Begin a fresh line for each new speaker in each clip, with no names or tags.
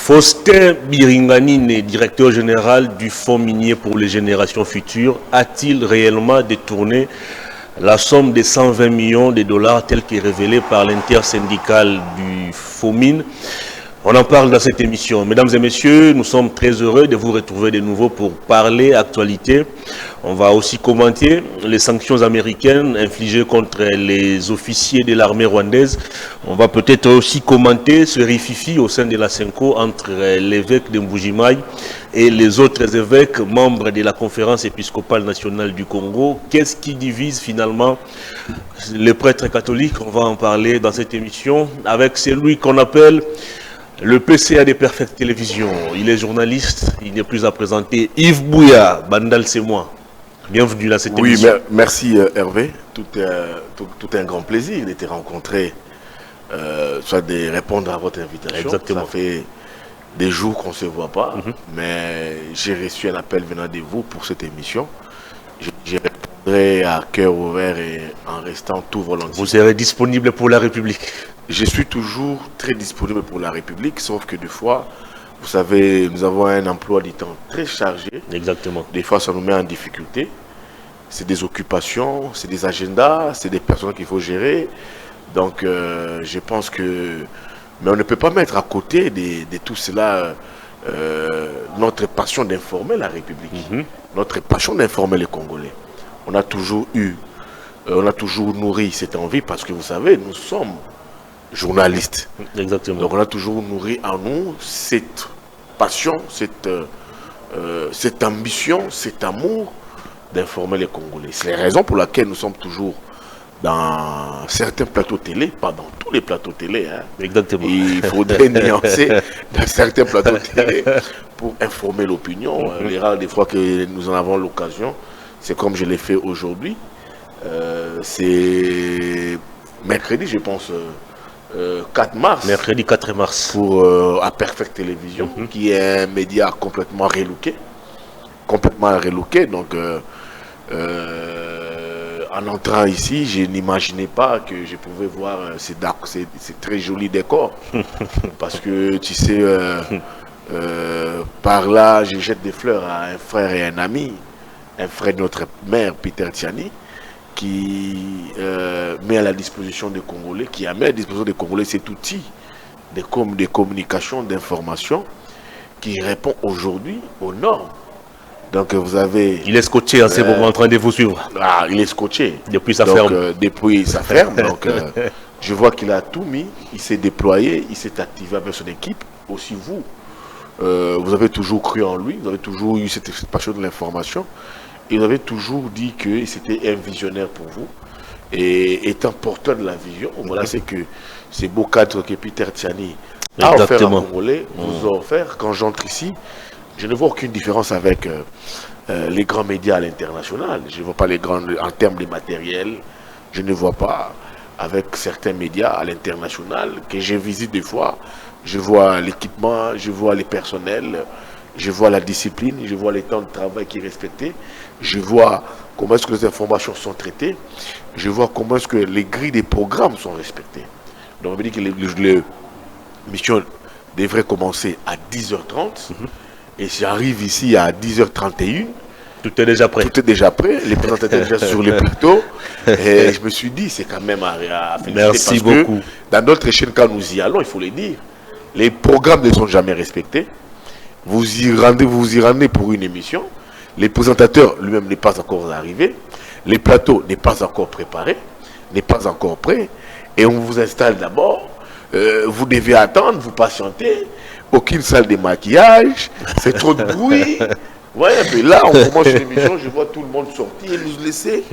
Faustin Biringanine, directeur général du Fonds minier pour les générations futures, a-t-il réellement détourné la somme de 120 millions de dollars telle qu'est révélée par l'intersyndicale du FOMIN? On en parle dans cette émission. Mesdames et messieurs, nous sommes très heureux de vous retrouver de nouveau pour parler actualité. On va aussi commenter les sanctions américaines infligées contre les officiers de l'armée rwandaise. On va peut-être aussi commenter ce rififi au sein de la CENCO entre l'évêque de Mbujimaï et les autres évêques membres de la conférence épiscopale nationale du Congo. Qu'est-ce qui divise finalement les prêtres catholiques? On va en parler dans cette émission avec celui qu'on appelle le PCA des Perfectes Télévisions. Il est journaliste, il n'est plus à présenter. Yves Bouya, Bandal, c'est moi. Bienvenue dans cette émission.
Oui, merci Hervé. Tout un grand plaisir de te rencontrer, soit de répondre à votre invitation.
Exactement.
Ça fait des jours qu'on ne se voit pas, mais j'ai reçu un appel venant de vous pour cette émission. Je répondrai à cœur ouvert et en restant tout volontiers.
Vous serez disponible pour la République?
Je suis toujours très disponible pour la République, sauf que des fois, vous savez, nous avons un emploi du temps très chargé.
Exactement.
Des fois, ça nous met en difficulté. C'est des occupations, c'est des agendas, c'est des personnes qu'il faut gérer. Donc, je pense que... Mais on ne peut pas mettre à côté de tout cela notre passion d'informer la République, notre passion d'informer les Congolais. On a toujours nourri cette envie parce que vous savez, nous sommes journalistes.
Exactement.
Donc on a toujours nourri en nous cette passion, cette ambition, cet amour d'informer les Congolais. C'est la raison pour laquelle nous sommes toujours dans certains plateaux télé, pas dans tous les plateaux télé. Hein.
Exactement.
Il faudrait nuancer dans certains plateaux télé pour informer l'opinion. Les rares des fois que nous en avons l'occasion, c'est comme je l'ai fait aujourd'hui. C'est mercredi, je pense, 4 mars.
Mercredi 4 mars.
Pour à Perfect Télévision, qui est un média complètement relooké. Complètement relooké. Donc, en entrant ici, je n'imaginais pas que je pouvais voir ces très jolis décors. Parce que, tu sais, par là, je jette des fleurs à un frère et un ami, un frère de notre mère, Peter Tiani, qui met à la disposition des Congolais, qui a mis à la disposition des Congolais cet outil de communication, d'information, qui répond aujourd'hui aux normes. Donc vous avez...
Il est scotché en ce moment en train de vous suivre.
Ah, il est scotché.
Depuis sa ferme.
Depuis sa ferme. Donc je vois qu'il a tout mis, il s'est déployé, il s'est activé avec son équipe. Aussi vous, vous avez toujours cru en lui, vous avez toujours eu cette passion de l'information. Et vous avez toujours dit que c'était un visionnaire pour vous. Et étant porteur de la vision, voilà, c'est que ces beaux cadres que Peter Tiani a offert à Congolais, vous a offert. Quand j'entre ici, je ne vois aucune différence avec les grands médias à l'international. Je ne vois pas les grands, en termes de matériel, je ne vois pas avec certains médias à l'international que je visite des fois. Je vois l'équipement, je vois les personnels, je vois la discipline, je vois les temps de travail qui est respecté, je vois comment est-ce que les informations sont traitées, je vois comment est-ce que les grilles des programmes sont respectées. Donc on me dit que les missions devraient commencer à 10h30 et j'arrive ici à 10h31.
Tout est déjà prêt.
Tout est déjà prêt, les présentateurs déjà sur les plateaux. Et je me suis dit, c'est quand même à féliciter.
Merci
parce
beaucoup.
Que dans d'autres chaînes, quand nous y allons, il faut le dire, les programmes ne sont jamais respectés. Vous y rendez pour une émission. Les présentateurs lui-même n'est pas encore arrivé. Les plateaux n'est pas encore préparés, n'est pas encore prêt. Et on vous installe d'abord. Vous devez attendre, vous patienter. Aucune salle de maquillage. C'est trop de bruit. Ouais, mais là, on commence l'émission, je vois tout le monde sortir et nous laisser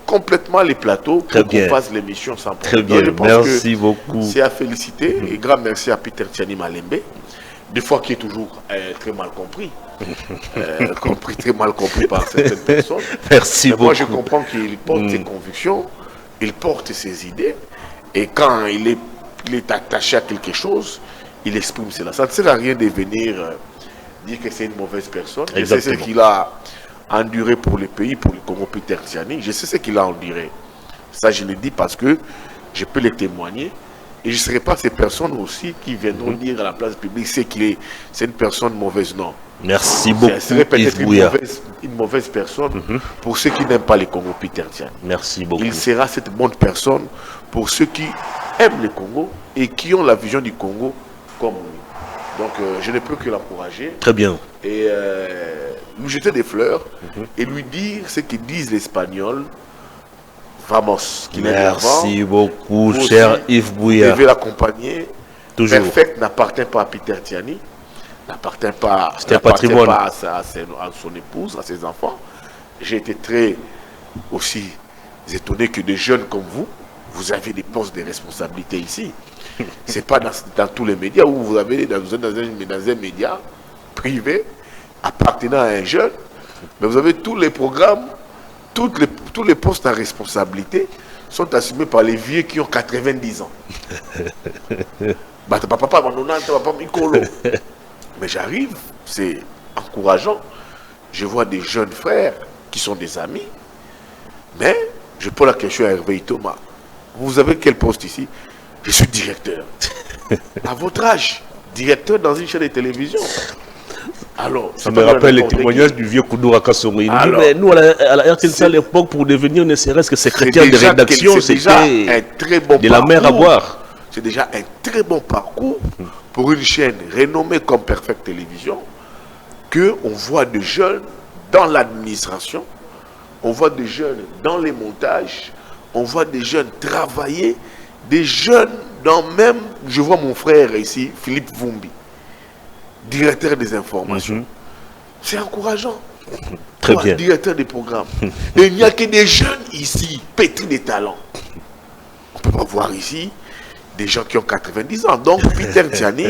complètement les plateaux pour qu'on fasse l'émission sans problème.
Très bien, merci beaucoup.
C'est à féliciter et grand merci à Peter Tiani Malembe, des fois qui est toujours très mal compris. Très mal compris par certaines personnes.
Merci beaucoup.
Moi, je comprends qu'il porte ses convictions, il porte ses idées et quand il est attaché à quelque chose, il exprime cela. Ça ne sert à rien de venir... dire que c'est une mauvaise personne. Je sais ce qu'il a enduré pour le pays, pour le Congo, Peter Tiani. Je sais ce qu'il a enduré. Ça, je le dis parce que je peux le témoigner Et je ne serai pas ces personnes aussi qui viendront dire à la place publique c'est une personne mauvaise, non.
Merci beaucoup.
Ce serait peut-être une mauvaise personne pour ceux qui n'aiment pas les Congo, Peter Tiani.
Merci beaucoup.
Il sera cette bonne personne pour ceux qui aiment le Congo et qui ont la vision du Congo comme lui. Donc je ne peux que l'encourager.
Très bien.
Et lui jeter des fleurs et lui dire ce qu'ils disent les Espagnols. Vamos.
Merci beaucoup, cher Yves Bouya.
Vous devez l'accompagner.
Toujours.
Perfect n'appartient pas à Peter Tiani, n'appartient pas à son épouse, à ses enfants. J'ai été très aussi étonné que des jeunes comme vous avez des postes de responsabilité ici. Ce n'est pas dans tous les médias où vous avez dans un média privé appartenant à un jeune, mais vous avez tous les programmes, tous les postes à responsabilité sont assumés par les vieux qui ont 90 ans. Mais j'arrive, c'est encourageant. Je vois des jeunes frères qui sont des amis, mais je pose la question à Hervé Thomas. Vous avez quel poste ici? Je suis directeur. À votre âge, directeur dans une chaîne de télévision. Alors,
ça me rappelle les témoignages du vieux Koudoura Kassongo. Il dit, mais nous, à la RTNC à l'époque, pour devenir ne serait-ce que secrétaire de rédaction, c'était
un très bon
de la mer à boire.
C'est déjà un très bon parcours pour une chaîne renommée comme Perfect Télévision, qu'on voit de jeunes dans l'administration, on voit des jeunes dans les montages, on voit des jeunes travailler, des jeunes dans même, je vois mon frère ici, Philippe Vumbi, directeur des informations. C'est encourageant.
Très bien.
Directeur des programmes. Et il n'y a que des jeunes ici, pétris de talents. On ne peut pas voir ici des gens qui ont 90 ans. Donc, Peter Tiani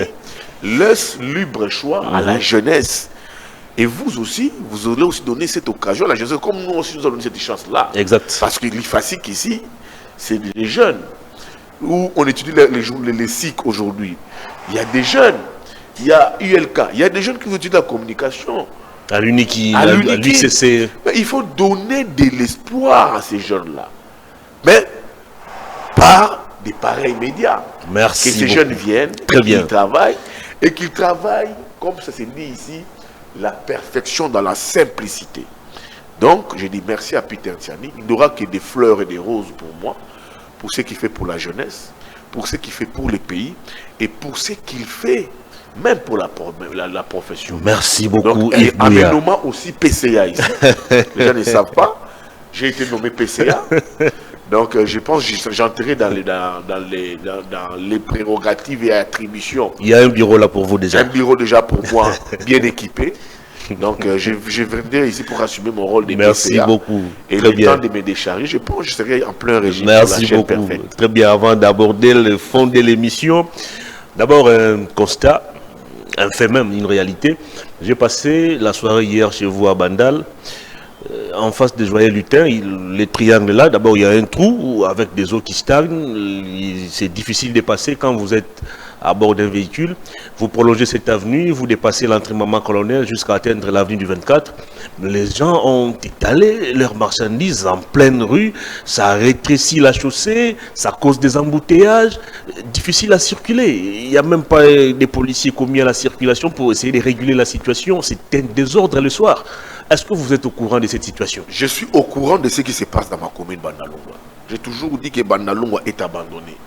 laisse libre choix à la jeunesse. Et vous aussi, vous allez aussi donner cette occasion à la jeunesse, comme nous aussi nous avons donné cette chance-là.
Exact.
Parce que l'IFASIC ici, c'est des jeunes. Où on étudie les SIC aujourd'hui. Il y a des jeunes. Il y a ULK, il y a des jeunes qui veulent étudier la communication.
À l'UCC.
Il faut donner de l'espoir à ces jeunes-là. Mais par des pareils médias.
Merci.
Que ces jeunes viennent, qu'ils travaillent, et qu'ils travaillent, comme ça s'est dit ici, la perfection dans la simplicité. Donc, je dis merci à Peter Tiani. Il n'aura que des fleurs et des roses pour moi, pour ce qu'il fait pour la jeunesse, pour ce qu'il fait pour les pays, et pour ce qu'il fait même pour la profession.
Merci beaucoup.
Et en me nommant aussi PCA ici. Les gens ne savent pas. J'ai été nommé PCA. Donc je pense que j'entrerai dans les prérogatives et attributions.
Il y a un bureau là pour vous déjà.
Un bureau déjà pour moi, bien équipé. Donc je viendrai ici pour assumer mon rôle de PCA.
Merci beaucoup.
Et
très
le
bien.
temps de me décharger, je pense que je serai en plein régime.
Merci beaucoup. Très bien. Avant d'aborder le fond de l'émission, d'abord un constat. Un fait même, une réalité. J'ai passé la soirée hier chez vous à Bandal, en face des Joyeux Lutins, les triangles là, d'abord il y a un trou avec des eaux qui stagnent, c'est difficile de passer quand vous êtes à bord d'un véhicule. Vous prolongez cette avenue, vous dépassez l'entrée Maman Colonel jusqu'à atteindre l'avenue du 24. Les gens ont étalé leurs marchandises en pleine rue, ça rétrécit la chaussée, ça cause des embouteillages, difficile à circuler. Il n'y a même pas des policiers commis à la circulation pour essayer de réguler la situation. C'est un désordre le soir. Est-ce que vous êtes au courant de cette situation?
Je suis au courant de ce qui se passe dans ma commune Bandalungwa. J'ai toujours dit que Bandalungwa est abandonné.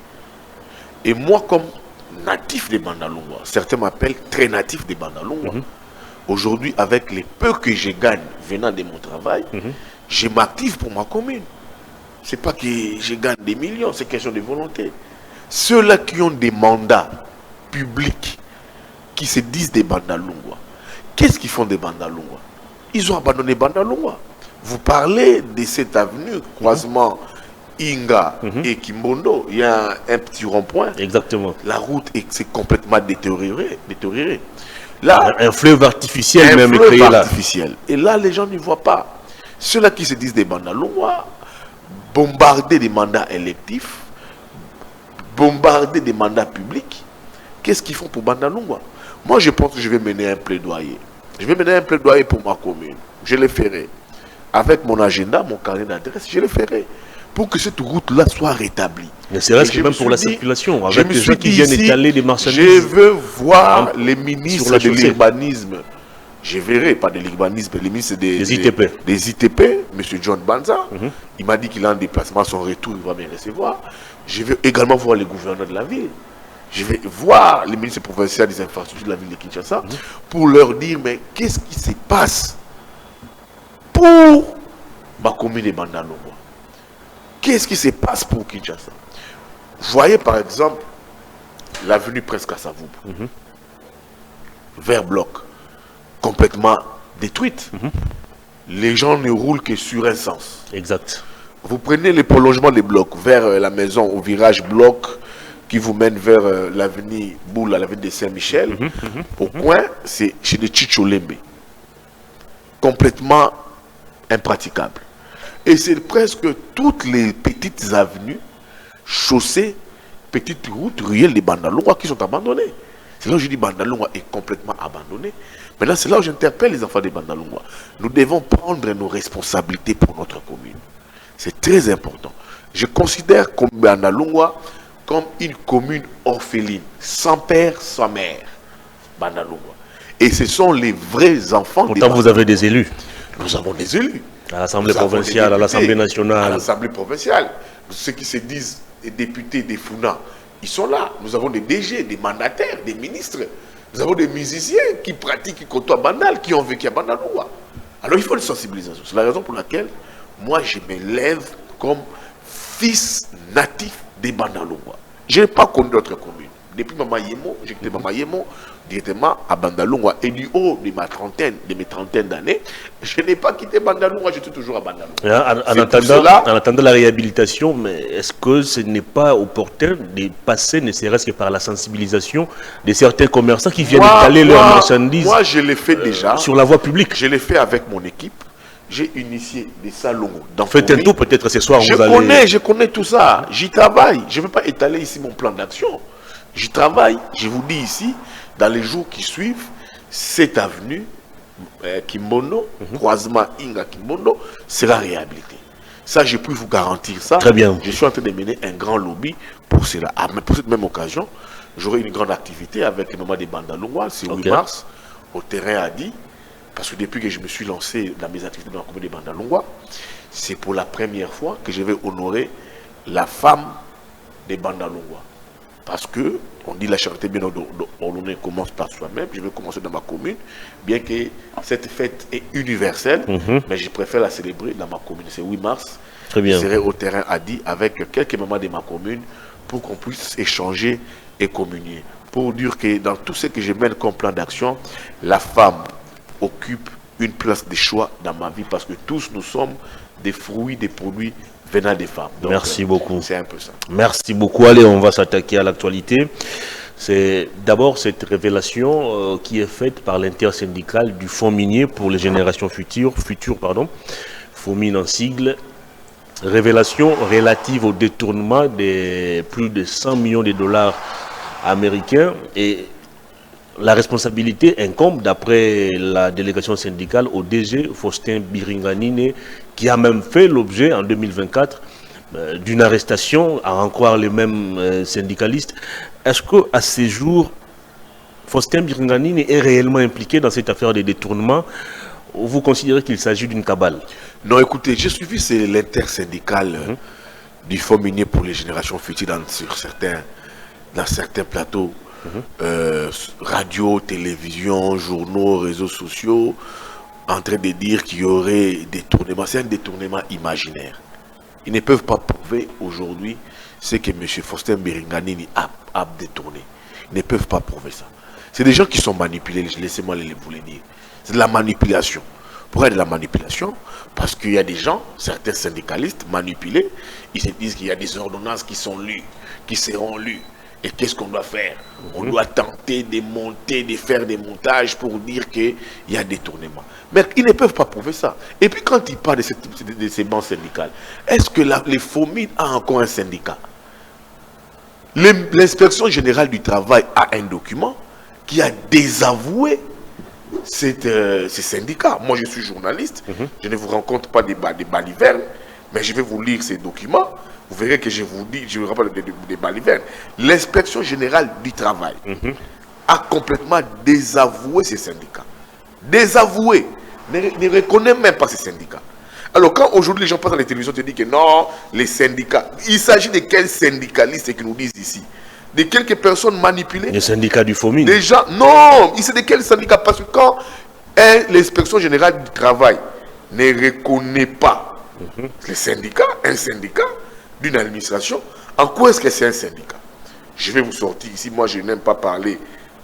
Et moi, comme natif de Bandalungwa, certains m'appellent très natif de Bandalungwa. Aujourd'hui, avec les peu que je gagne venant de mon travail, je m'active pour ma commune. Ce n'est pas que je gagne des millions, c'est question de volonté. Ceux-là qui ont des mandats publics, qui se disent des Bandalungwa, qu'est-ce qu'ils font des Bandalungwa? Ils ont abandonné Bandalungwa. Vous parlez de cette avenue, croisement Inga et Kimbondo, il y a un petit rond-point.
Exactement.
La route s'est complètement détériorée. Là,
un fleuve artificiel même créé là.
Et là, les gens ne voient pas. Ceux-là qui se disent des Bandalungwa, bombarder des mandats électifs, bombarder des mandats publics, qu'est-ce qu'ils font pour Bandalungwa? Moi, je pense que je vais mener un plaidoyer. Je vais mener un plaidoyer pour ma commune. Je le ferai. Avec mon agenda, mon carnet d'adresse, je le ferai. pour que cette route-là soit rétablie.
Mais c'est reste même pour la circulation, avec les gens qui viennent
ici,
étaler des marchandises.
Je veux voir les ministres de l'urbanisme. Je verrai pas de l'urbanisme, les ministres des ITP. Des ITP, M. John Banza. Il m'a dit qu'il a un déplacement à son retour, il va me recevoir. Je vais également voir les gouverneurs de la ville. Je vais voir les ministres provinciaux des infrastructures de la ville de Kinshasa pour leur dire, mais qu'est-ce qui se passe pour ma commune de Bandalungwa? Qu'est-ce qui se passe pour Kinshasa? Voyez par exemple l'avenue presque à Savoub, vers bloc, complètement détruite. Les gens ne roulent que sur un sens.
Exact.
Vous prenez le prolongement des blocs vers la maison au virage bloc qui vous mène vers l'avenue Boula, l'avenue de Saint-Michel. Au coin, c'est chez des Chicholembe. Complètement impraticable. Et c'est presque toutes les petites avenues, chaussées, petites routes, ruelles de Bandalungwa qui sont abandonnées. C'est là où je dis Bandalungwa est complètement abandonné. Maintenant, c'est là où j'interpelle les enfants de Bandalungwa. Nous devons prendre nos responsabilités pour notre commune. C'est très important. Je considère comme Bandalungwa comme une commune orpheline, sans père, sans mère. Bandalungwa. Et ce sont les vrais enfants.
Pourtant, vous avez des élus.
Nous avons des élus.
À l'Assemblée provinciale, à l'Assemblée nationale.
À l'Assemblée provinciale. Ceux qui se disent des députés des FUNA, ils sont là. Nous avons des DG, des mandataires, des ministres. Nous avons des musiciens qui pratiquent, qui côtoient Bandal, qui ont vécu à Bandalungwa. Alors il faut une sensibilisation. C'est la raison pour laquelle moi je me lève comme fils natif des Bandalungwa. Je n'ai pas connu d'autres communes. Depuis Mama Yemo, j'ai quitté Mama Yemo directement à Bandalungwa. Et du haut de mes trentaines d'années, je n'ai pas quitté Bandalungwa, je suis toujours à Bandalungwa.
En attendant la réhabilitation, mais est-ce que ce n'est pas opportun de passer, ne serait-ce que par la sensibilisation de certains commerçants qui viennent étaler leurs marchandises?
Moi, je l'ai fait déjà.
Sur la voie publique.
Je l'ai fait avec mon équipe. J'ai initié des salons.
Faites un tour peut-être ce soir.
Je connais tout ça. J'y travaille. Je ne vais pas étaler ici mon plan d'action. J'y travaille. Je vous dis ici, dans les jours qui suivent, cette avenue, Kimbondo, croisement Inga Kimbondo, sera réhabilitée. Ça, je peux vous garantir ça.
Très bien.
Je suis en train de mener un grand lobby pour cela. Mais pour cette même occasion, j'aurai une grande activité avec le moment des Bandalungwa, c'est 8 mars, au terrain Adi. Parce que depuis que je me suis lancé dans mes activités dans la commune de Bandalungwa, c'est pour la première fois que je vais honorer la femme des Bandalungwa. Parce que, on dit la charité bien ordonnée commence par soi-même. Je vais commencer dans ma commune, bien que cette fête est universelle, mais je préfère la célébrer dans ma commune. C'est 8 mars.
Très bien.
Je serai au terrain Adi avec quelques mamans de ma commune pour qu'on puisse échanger et communier. Pour dire que dans tout ce que je mène comme plan d'action, la femme occupe une place de choix dans ma vie parce que tous nous sommes des fruits, des produits venant des femmes. Donc,
merci beaucoup.
C'est un peu ça.
Merci beaucoup. Allez, on va s'attaquer à l'actualité. C'est d'abord cette révélation qui est faite par l'intersyndicale du fonds minier pour les générations futures, FOMIN en sigle. Révélation relative au détournement de plus de 100 millions de dollars américains et la responsabilité incombe, d'après la délégation syndicale, au DG Faustin Biringanine, qui a même fait l'objet en 2024 d'une arrestation, à en croire les mêmes syndicalistes. Est-ce qu'à ces jours, Faustin Biringanine est réellement impliqué dans cette affaire de détournement ou vous considérez qu'il s'agit d'une cabale?
Non, écoutez, j'ai suivi l'intersyndicale du fonds minier pour les générations futures dans certains plateaux. Radio, télévision, journaux, réseaux sociaux, en train de dire qu'il y aurait détournement. C'est un détournement imaginaire. Ils ne peuvent pas prouver aujourd'hui ce que M. Faustin Biringanine a détourné. Ils ne peuvent pas prouver ça. C'est des gens qui sont manipulés, laissez-moi vous le dire. C'est de la manipulation. Pourquoi de la manipulation? Parce qu'il y a des gens, certains syndicalistes manipulés, ils se disent qu'il y a des ordonnances qui sont lues, qui seront lues. Et qu'est-ce qu'on doit faire? On doit tenter de monter, de faire des montages pour dire qu'il y a détournement. Mais ils ne peuvent pas prouver ça. Et puis quand ils parlent de ces banques syndicales, est-ce que les FOMIN a encore un syndicat? L'inspection générale du travail a un document qui a désavoué ces syndicats. Moi je suis journaliste, je ne vous rencontre pas des balivernes, Mais je vais vous lire ces documents. Vous verrez que je vous dis, je vous rappelle des balivernes. L'inspection générale du travail a complètement désavoué ces syndicats. Désavoué. Ne reconnaît même pas ces syndicats. Alors quand aujourd'hui les gens passent à la télévision te disent que non, les syndicats, il s'agit de quels syndicalistes qui nous disent ici? De quelques personnes manipulées?
Les syndicats du FOMIN.
Des gens, non, il sait de quels syndicats? Parce que quand l'inspection générale du travail ne reconnaît pas les syndicats, un syndicat d'une administration, en quoi est-ce que c'est un syndicat? Je vais vous sortir ici, moi je n'aime pas parler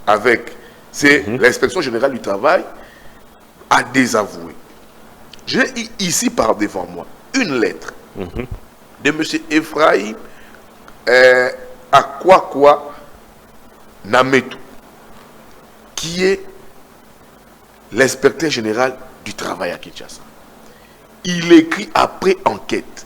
avec, c'est l'inspection générale du travail a désavoué. J'ai ici par devant moi une lettre de M. Ephraim Akwakwa Nametou, qui est l'inspecteur général du travail à Kinshasa. Il écrit après enquête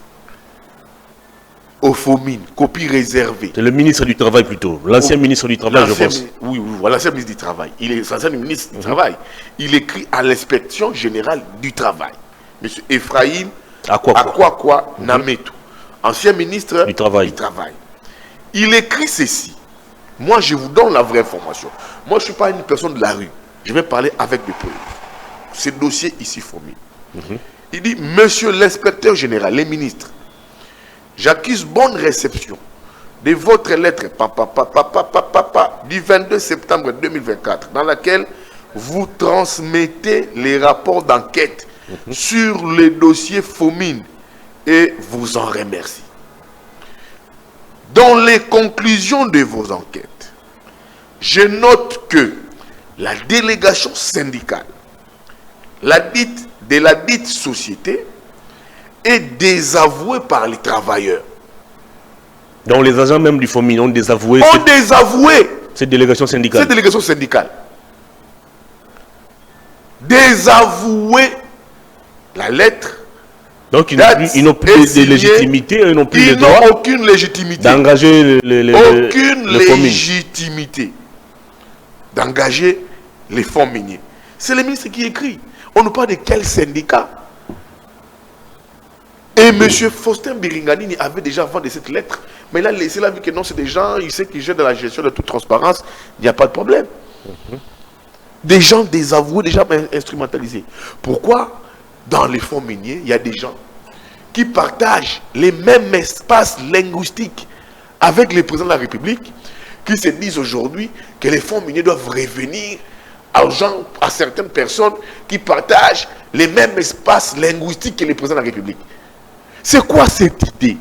au FOMIN, copie réservée.
C'est le ministre du Travail plutôt, l'ancien ministre du Travail, je pense.
Oui, voilà, l'ancien ministre du Travail. Il est l'ancien ministre du Travail. Il écrit à l'inspection générale du Travail. M. Ephraim Akwakwa Nametou, ancien ministre du Travail. Il écrit ceci. Moi, je vous donne la vraie information. Moi, je ne suis pas une personne de la rue. Je vais parler avec des preuves. Ce dossier ici fourni. Il dit, monsieur l'inspecteur général, les ministres, j'accuse bonne réception de votre lettre du 22 septembre 2024, dans laquelle vous transmettez les rapports d'enquête sur les dossiers FOMIN et vous en remercie. Dans les conclusions de vos enquêtes, je note que la délégation syndicale de la dite société est désavouée par les travailleurs.
Donc les agents même du FOMIN ont désavoué cette délégation syndicale.
Désavoué la lettre.
Donc ils n'ont plus de légitimité, ils n'ont plus le droit.
Ils n'ont aucune légitimité
d'engager
d'engager les fonds miniers. C'est le ministre qui écrit. On nous parle de quel syndicat? Et M. Faustin Biringanini avait déjà vendu cette lettre. Mais il a laissé la vie que non, c'est des gens, il sait qu'ils gèrent de la gestion de toute transparence. Il n'y a pas de problème. Des gens désavoués, des gens instrumentalisés. Pourquoi dans les fonds miniers, il y a des gens qui partagent les mêmes espaces linguistiques avec les présidents de la République, qui se disent aujourd'hui que les fonds miniers doivent revenir à certaines personnes qui partagent les mêmes espaces linguistiques que les présidents de la République. C'est quoi cette idée?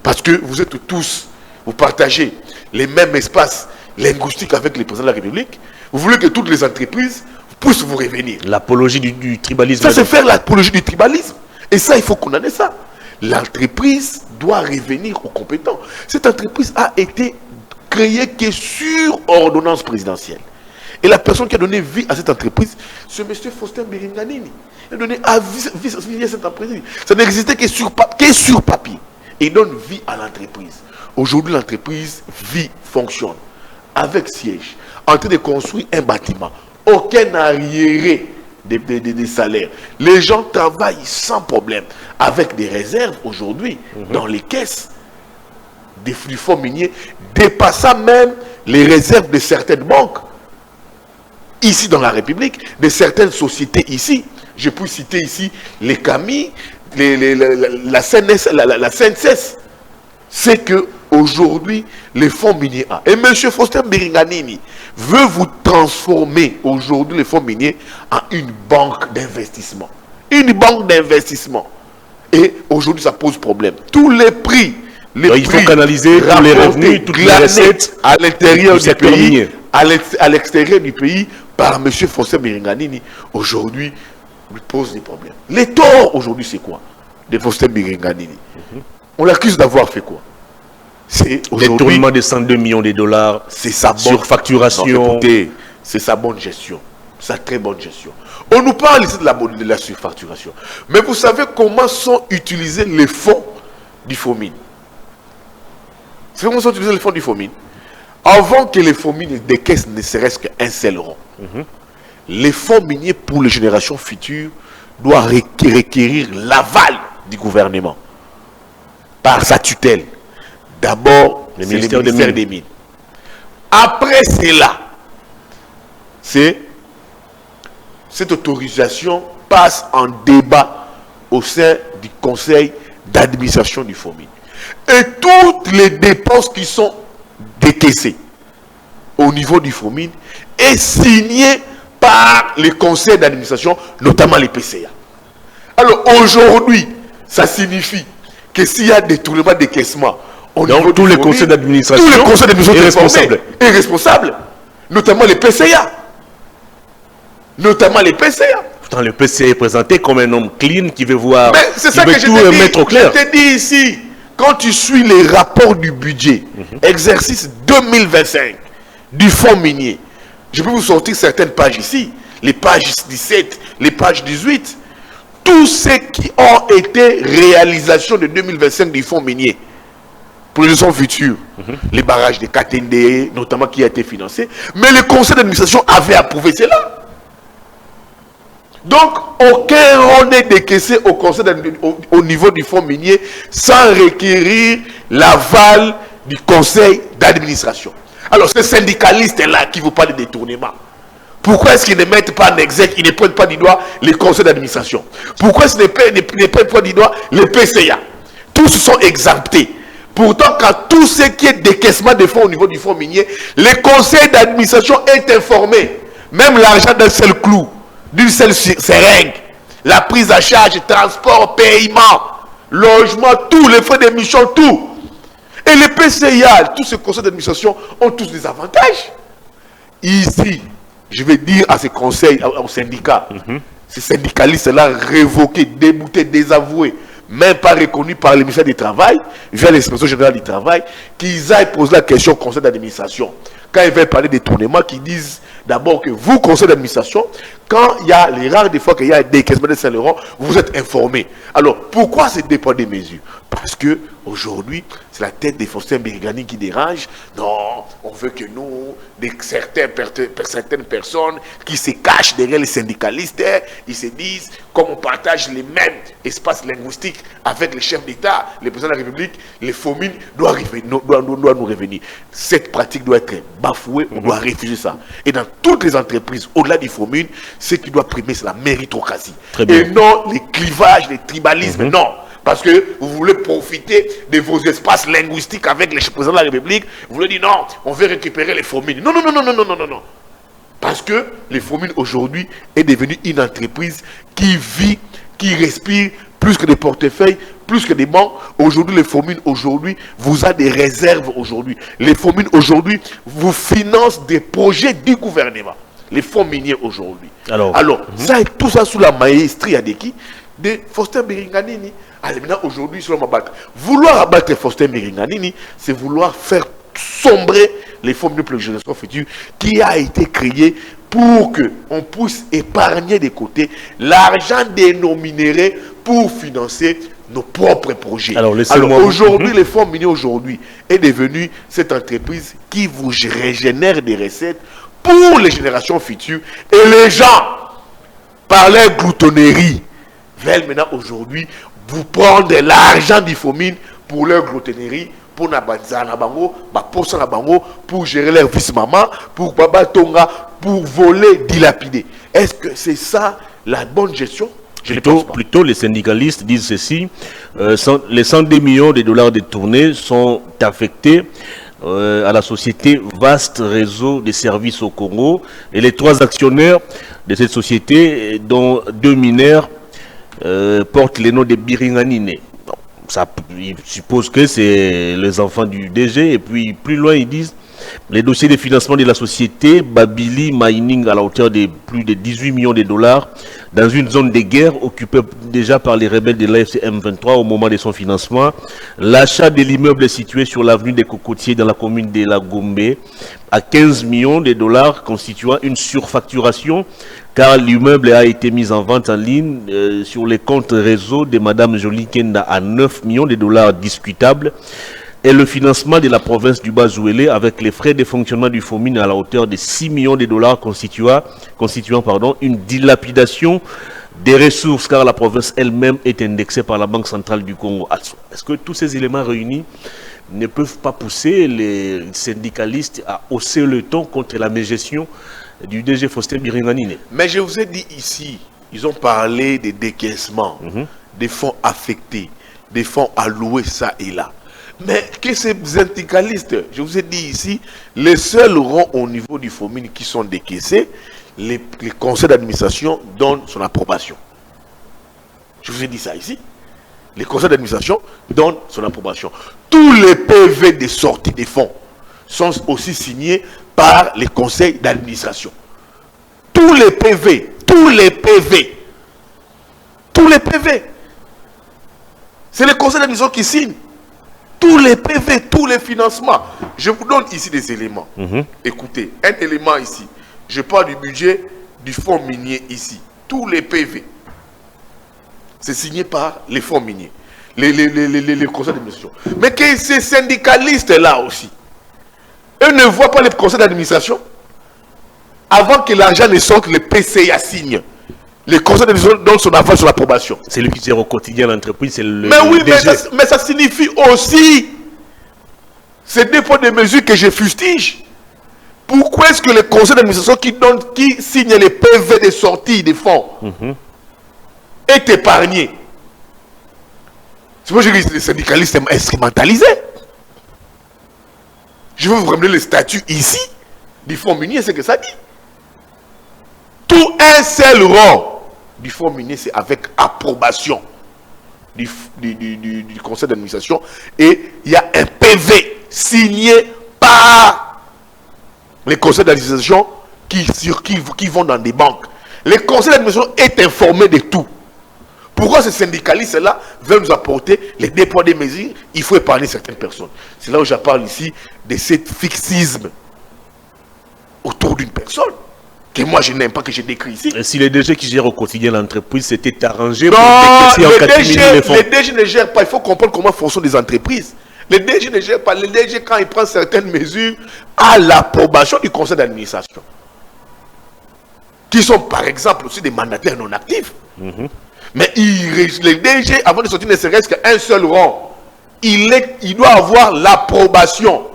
Parce que vous êtes tous, vous partagez les mêmes espaces linguistiques avec les présidents de la République. Vous voulez que toutes les entreprises puissent vous revenir.
L'apologie du tribalisme.
Ça, c'est faire l'apologie du tribalisme. Et ça, il faut condamner ça. L'entreprise doit revenir aux compétents. Cette entreprise a été créée que sur ordonnance présidentielle. Et la personne qui a donné vie à cette entreprise, c'est M. Faustin Biringanini. Il a donné vie à cette entreprise. Ça n'existait que sur papier. Et il donne vie à l'entreprise. Aujourd'hui, l'entreprise vit, fonctionne, avec siège, en train de construire un bâtiment. Aucun arriéré des salaires. Les gens travaillent sans problème, avec des réserves aujourd'hui dans les caisses des fonds miniers, dépassant même les réserves de certaines banques. Ici dans la République, de certaines sociétés ici. Je peux citer ici les CAMI, la CNCS. C'est que aujourd'hui, les fonds miniers A. Et M. Faustin Biringanini veut vous transformer aujourd'hui les fonds miniers en une banque d'investissement. Une banque d'investissement. Et aujourd'hui, ça pose problème. Tous les prix,
il faut canaliser tous les revenus, toutes les recettes
à l'intérieur du pays, à l'extérieur du pays, par M. Faustin Biringanini, aujourd'hui, lui pose des problèmes. Les torts aujourd'hui, c'est quoi de Faustin Biringanini? On l'accuse d'avoir fait quoi? C'est
détournement de 102 millions de dollars.
C'est sa
surfacturation.
C'est sa bonne gestion. Sa très bonne gestion. On nous parle ici de la surfacturation. Mais vous savez comment sont utilisés les fonds du FOMIN? Vous savez comment sont utilisés les fonds du FOMIN? Avant que les fonds miniers décaissent ne serait-ce qu'un seul rond, les fonds miniers pour les générations futures doivent requérir l'aval du gouvernement. par sa tutelle. D'abord,
le
c'est
ministère
le ministère des Mines. Après cela, cette autorisation passe en débat au sein du conseil d'administration du Fonds minier. Et toutes les dépenses qui sont décaissées au niveau du Fonds minier est signées par les conseils d'administration, notamment les PCA. Alors aujourd'hui, ça signifie que s'il y a détournement décaissement,
donc tous les conseils d'administration
est responsable, notamment les PCA. Notamment les PCA.
Pourtant, le PCA est présenté comme un homme clean qui veut voir,
mais c'est ça que
tout mettre au clair.
Je te dis ici, quand tu suis les rapports du budget, exercice 2025 du Fonds minier, je peux vous sortir certaines pages ici, les pages 17, les pages 18, tous ceux qui ont été réalisations de 2025 du Fonds minier, pour les gens futurs, les barrages de Katende, notamment qui a été financé, mais le conseil d'administration avait approuvé cela. Donc, aucun rond n'est décaissé au niveau du Fonds minier sans requérir l'aval du conseil d'administration. Alors, ces syndicalistes-là qui vous parlent de détournement, pourquoi est-ce qu'ils ne mettent pas en exergue, ils ne prennent pas du doigt les conseils d'administration? Pourquoi est-ce qu'ils ne prennent pas du doigt les PCA? Tous sont exemptés. Pourtant, quand tout ce qui est décaissement de fonds au niveau du Fonds minier, le conseil d'administration est informé. Même l'argent d'un seul clou, d'une seule seringue, la prise à charge, transport, paiement, logement, tous les frais d'émission, tout. Et les PCA, tous ces conseils d'administration ont tous des avantages. Ici, je vais dire à ces conseils, aux syndicats, ces syndicalistes-là révoqués, déboutés, désavoués, même pas reconnus par le ministère du Travail, via l'inspection générale du Travail, qu'ils aillent poser la question au conseil d'administration. Quand ils veulent parler des tournements, qu'ils disent d'abord que vous, conseil d'administration, quand il y a les rares des fois qu'il y a des décaissements de Saint-Laurent, vous êtes informés. Alors, pourquoi ce dépend des mesures? Parce que aujourd'hui, c'est la tête des Faustin Birigani qui dérange. Non, on veut que nous, certaines personnes qui se cachent derrière les syndicalistes, ils se disent, comme on partage les mêmes espaces linguistiques avec les chefs d'État, les présidents de la République, les FOMIN doivent nous revenir. Cette pratique doit être bafouée, on doit refuser ça. Et dans toutes les entreprises, au-delà du FOMIN, ce qui doit primer, c'est la méritocratie. Et non les clivages, les tribalismes, non. Parce que vous voulez profiter de vos espaces linguistiques avec les présidents de la République. Vous voulez dire non, on veut récupérer les FOMIN. Non, non, non, non, non, non, non, non. Parce que les FOMIN aujourd'hui est devenu une entreprise qui vit, qui respire plus que des portefeuilles, plus que des banques. Aujourd'hui, les FOMIN aujourd'hui vous a des réserves aujourd'hui. Les FOMIN aujourd'hui vous financent des projets du gouvernement. Les fonds miniers aujourd'hui. Alors ça est tout ça sous la maestria de qui? De Faustin Biringanini. Allez, maintenant, aujourd'hui, sur ma batte. Vouloir abattre Faustin Biringanini, c'est vouloir faire sombrer les fonds miniers pour les générations futures qui a été créé pour qu'on puisse épargner des côtés l'argent de nos minéraux pour financer nos propres projets. Alors aujourd'hui, les fonds miniers aujourd'hui est devenu cette entreprise qui vous régénère des recettes pour les générations futures. Et les gens, par leur gloutonnerie, veulent maintenant aujourd'hui vous prendre l'argent du FOMIN pour leur gloutonnerie, pour pour gérer leur vice-maman, pour Baba Tonga, pour voler, dilapider. Est-ce que c'est ça la bonne gestion?
Plutôt, les syndicalistes disent ceci, les 102 millions de dollars détournés sont affectés à la société Vaste Réseau des Services au Congo, et les 3 actionnaires de cette société, dont 2 mineurs, portent les noms de Biringanine. Ça, ils supposent que c'est les enfants du DG, et puis plus loin ils disent les dossiers de financement de la société Babili Mining à la hauteur de plus de 18 millions de dollars dans une zone de guerre occupée déjà par les rebelles de l'AFC M23 au moment de son financement. L'achat de l'immeuble situé sur l'avenue des Cocotiers dans la commune de La Gombe à 15 millions de dollars constituant une surfacturation car l'immeuble a été mis en vente en ligne sur les comptes réseau de Madame Jolie Kenda à 9 millions de dollars discutables. Et le financement de la province du Bas-Ouélé avec les frais de fonctionnement du FOMIN à la hauteur de 6 millions de dollars constituant une dilapidation des ressources, car la province elle-même est indexée par la Banque centrale du Congo. Est-ce que tous ces éléments réunis ne peuvent pas pousser les syndicalistes à hausser le ton contre la mégestion du DG Faustin Biringanine?
Mais je vous ai dit ici, ils ont parlé des décaissements, des fonds affectés, des fonds alloués ça et là. Mais que ces syndicalistes, je vous ai dit ici, les seuls rangs au niveau du FOMIN qui sont décaissés, les conseils d'administration donnent son approbation. Je vous ai dit ça ici. Les conseils d'administration donnent son approbation. Tous les PV de sortie des fonds sont aussi signés par les conseils d'administration. Tous les PV, tous les PV, tous les PV. C'est les conseils d'administration qui signent. Tous les PV, tous les financements. Je vous donne ici des éléments. Écoutez, un élément ici. Je parle du budget du fonds minier ici. Tous les PV. C'est signé par les fonds miniers. Les conseils d'administration. Mais que ces syndicalistes-là aussi, eux ne voient pas les conseils d'administration. Avant que l'argent ne sorte, le PCA signe. Les conseils d'administration donnent son aval sur l'approbation.
C'est lui qui gère au quotidien l'entreprise, c'est le
Mais oui,
DG.
mais ça signifie aussi ces dépôts de mesures que je fustige. Pourquoi est-ce que les conseils d'administration qui signent les PV de sortie des fonds est épargné? C'est pour ça que je dis les syndicalistes instrumentalisés. Je veux vous ramener le statut ici du fonds minier, c'est que ça dit. Tout un seul rang du fonds minier, c'est avec approbation du conseil d'administration. Et il y a un PV signé par les conseils d'administration qui vont dans des banques. Le conseil d'administration est informé de tout. Pourquoi ces syndicalistes-là veulent nous apporter les dépôts des mesures? Il faut épargner certaines personnes. C'est là où je parle ici de ce fixisme autour d'une personne que moi je n'aime pas, que je décris ici.
Et si les DG qui gèrent au quotidien l'entreprise s'étaient arrangés
non,
pour décaisser en catimini les fonds?
Les DG ne gèrent pas. Il faut comprendre comment fonctionnent les entreprises. Les DG ne gèrent pas. Les DG, quand ils prennent certaines mesures, à l'approbation du conseil d'administration, qui sont par exemple aussi des mandataires non actifs. Mais les DG, avant de sortir, ne serait-ce qu'un seul rang. Il doit avoir l'approbation.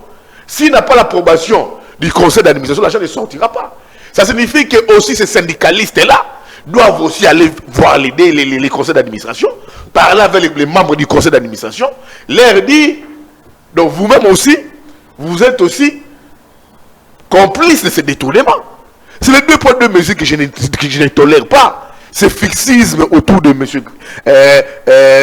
S'il n'a pas l'approbation du conseil d'administration, l'argent ne sortira pas. Ça signifie que aussi ces syndicalistes-là doivent aussi aller voir les conseils d'administration, parler avec les membres du conseil d'administration, leur dire, donc vous-même aussi, vous êtes aussi complice de ce détournement. C'est les deux points de mesure que je ne tolère pas. Ce fixisme autour de M.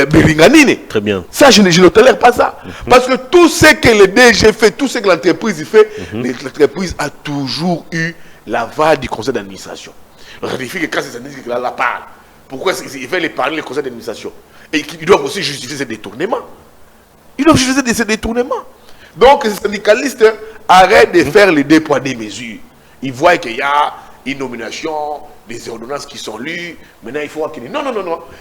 Biringanine.
Très bien.
Ça, je ne tolère pas ça. Parce que tout ce que le DG fait, tout ce que l'entreprise fait, l'entreprise a toujours eu l'aval du conseil d'administration. Donc ça signifie que quand ces syndicats là parlent, pourquoi ils veulent parler le conseil d'administration? Et ils doivent aussi justifier ces détournements. Ils doivent justifier ces détournements. Donc ces syndicalistes arrêtent de faire les deux poids des mesures. Ils voient qu'il y a une nomination, des ordonnances qui sont lues. Maintenant, il faut voir qu'il dit non.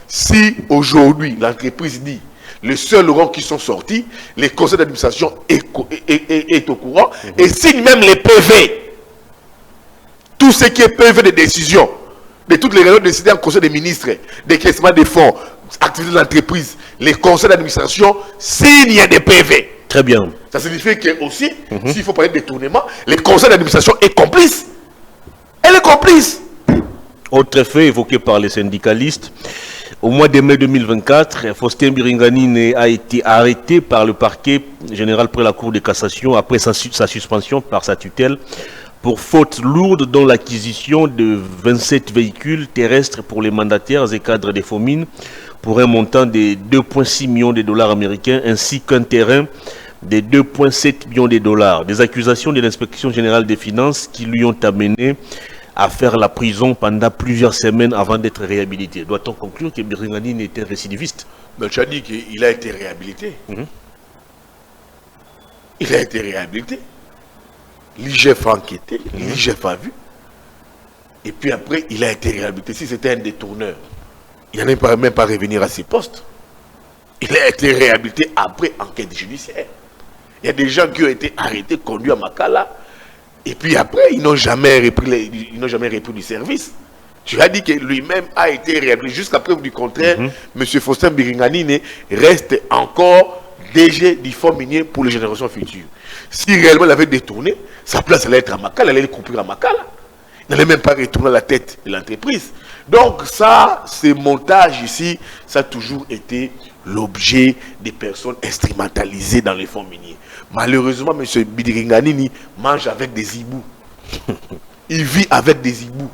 Si aujourd'hui l'entreprise dit les seuls rangs qui sont sortis, les conseils d'administration est au courant et signe même les PV. Tout ce qui est PV de décision, de toutes les réunions décidées en conseil des ministres, décaissement des fonds, activités de l'entreprise, les conseils d'administration signent des PV.
Très bien.
Ça signifie que aussi, s'il faut parler de détournement, les conseils d'administration est complice. Elle est complice.
Autre fait évoqué par les syndicalistes, au mois de mai 2024, Faustin Biringanine a été arrêté par le parquet général près la Cour de cassation après sa suspension par sa tutelle pour faute lourde dont l'acquisition de 27 véhicules terrestres pour les mandataires et cadres des FOMIN pour un montant de 2,6 millions de dollars américains ainsi qu'un terrain de 2,7 millions de dollars. Des accusations de l'inspection générale des finances qui lui ont amené à faire la prison pendant plusieurs semaines avant d'être réhabilité. Doit-on conclure que Biringanine était récidiviste?
Mais tu as dit qu'il a été réhabilité. Il a été réhabilité. L'IGF a enquêté, l'IGF a vu. Et puis après, il a été réhabilité. Si c'était un détourneur, il n'allait même pas revenir à ses postes. Il a été réhabilité après enquête judiciaire. Il y a des gens qui ont été arrêtés, conduits à Makala. Et puis après, ils n'ont jamais repris du service. Tu as dit que lui-même a été réhabilité. Jusqu'à preuve du contraire, M. Faustin Biringanine reste encore DG du fonds minier pour les générations futures. Si réellement il avait détourné, sa place allait être à Makala, elle allait couper à Makala. Il n'allait même pas retourner la tête de l'entreprise. Donc ça, ces montages ici, ça a toujours été l'objet des personnes instrumentalisées dans les fonds miniers. Malheureusement, M. Biringanini mange avec des hiboux. Il vit avec des hiboux.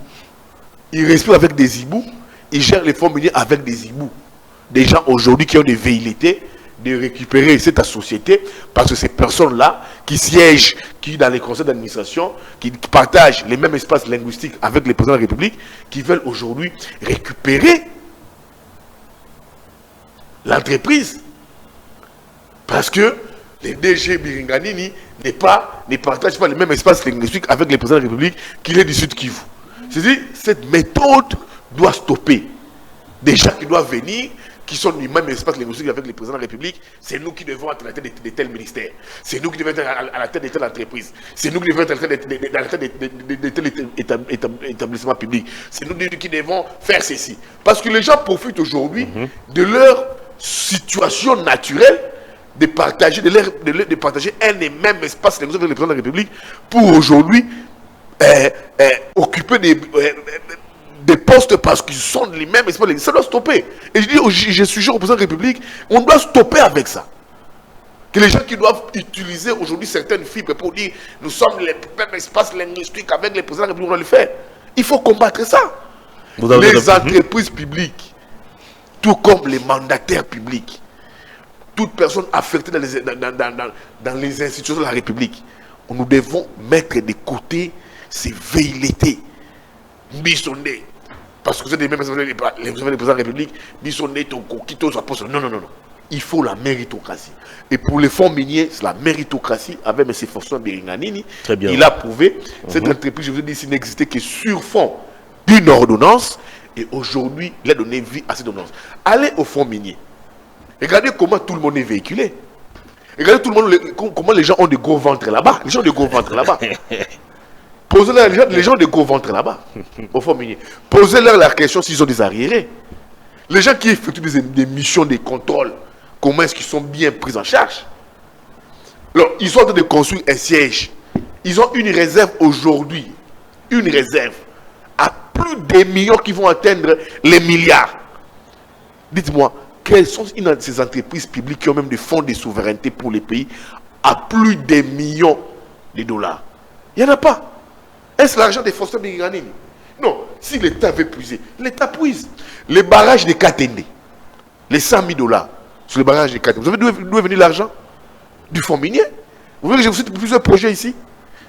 Il respire avec des hiboux. Il gère les fonds miniers avec des hiboux. Des gens aujourd'hui qui ont des velléités de récupérer cette société, parce que ces personnes-là qui siègent, qui dans les conseils d'administration, qui partagent les mêmes espaces linguistiques avec les présidents de la République, qui veulent aujourd'hui récupérer l'entreprise. Parce que les DG Biringanini ne partagent pas les mêmes espaces linguistiques avec les présidents de la République qui est du Sud Kivu. C'est-à-dire, cette méthode doit stopper. Des gens qui doivent venir, qui sont du même espace linguistique avec les présidents de la République, c'est nous qui devons être à la tête de tel ministère. C'est nous qui devons être à la tête de telle entreprise. C'est nous qui devons être à la tête de tel établissement public. C'est nous qui devons faire ceci. Parce que les gens profitent aujourd'hui de leur situation naturelle de partager, de partager un et même espace linguistique avec les présidents de la République pour aujourd'hui occuper des postes parce qu'ils sont les mêmes espaces. Ça doit stopper. Et je dis, je suis au président de la République, on doit stopper avec ça. Que les gens qui doivent utiliser aujourd'hui certaines fibres pour dire nous sommes les mêmes espaces linguistiques avec les présidents de la République, on doit le faire. Il faut combattre ça. Les entreprises publiques, tout comme les mandataires publics, toute personne affectée dans les institutions de la République, nous devons mettre de côté ces velléités. Bissonné. Parce que vous êtes les mêmes les présidents de la République, Bissonné, Tokokito, non, non, non, non. Il faut la méritocratie. Et pour les fonds miniers, c'est la méritocratie avec M. Faustin Biringanini.
Très bien.
Il a prouvé, cette entreprise, je vous ai dit, s'il n'existait que sur fond d'une ordonnance, et aujourd'hui, il a donné vie à cette ordonnance. Allez au fonds minier. Regardez comment tout le monde est véhiculé. Regardez tout le monde, comment les gens ont de gros ventres là-bas. Les gens ont de gros ventres là-bas. Posez-leur, les gens de gros ventres là-bas, au fonds minier. Posez-leur la question s'ils ont des arriérés. Les gens qui effectuent des missions de contrôle, comment est-ce qu'ils sont bien pris en charge? Alors, ils sont en train de construire un siège. Ils ont une réserve aujourd'hui. Une réserve à plus des millions qui vont atteindre les milliards. Dites-moi, quelles sont ces entreprises publiques qui ont même des fonds de souveraineté pour les pays à plus des millions de dollars? Il n'y en a pas. Est-ce l'argent des Faustin Biringanini? Non. Si l'État veut puiser, l'État puise. Les barrages de Katende, les 100 000 $, sur les barrages de Katende, vous savez d'où est venu l'argent? Du fonds minier. Vous voyez que je vous cite plusieurs projets ici.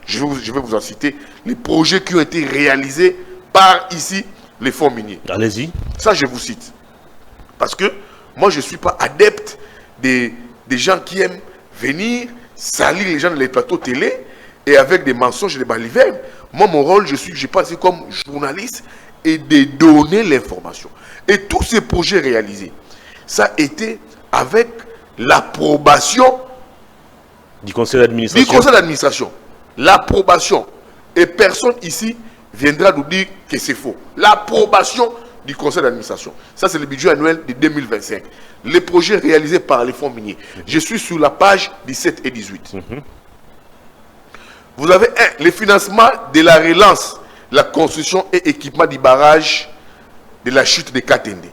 Je vais vous en citer les projets qui ont été réalisés par ici les fonds miniers.
Allez-y.
Ça, je vous cite. Parce que moi, je ne suis pas adepte des gens qui aiment venir salir les gens dans les plateaux télé et avec des mensonges et des balivernes. Moi, mon rôle, je passe comme journaliste et de donner l'information. Et tous ces projets réalisés, ça a été avec l'approbation
du conseil d'administration.
Du conseil d'administration. L'approbation. Et personne ici viendra nous dire que c'est faux. L'approbation du conseil d'administration. Ça, c'est le budget annuel de 2025. Les projets réalisés par les fonds miniers. Je suis sur la page 17 et 18. Vous avez les financements de la relance, la construction et équipement du barrage de la chute de Katende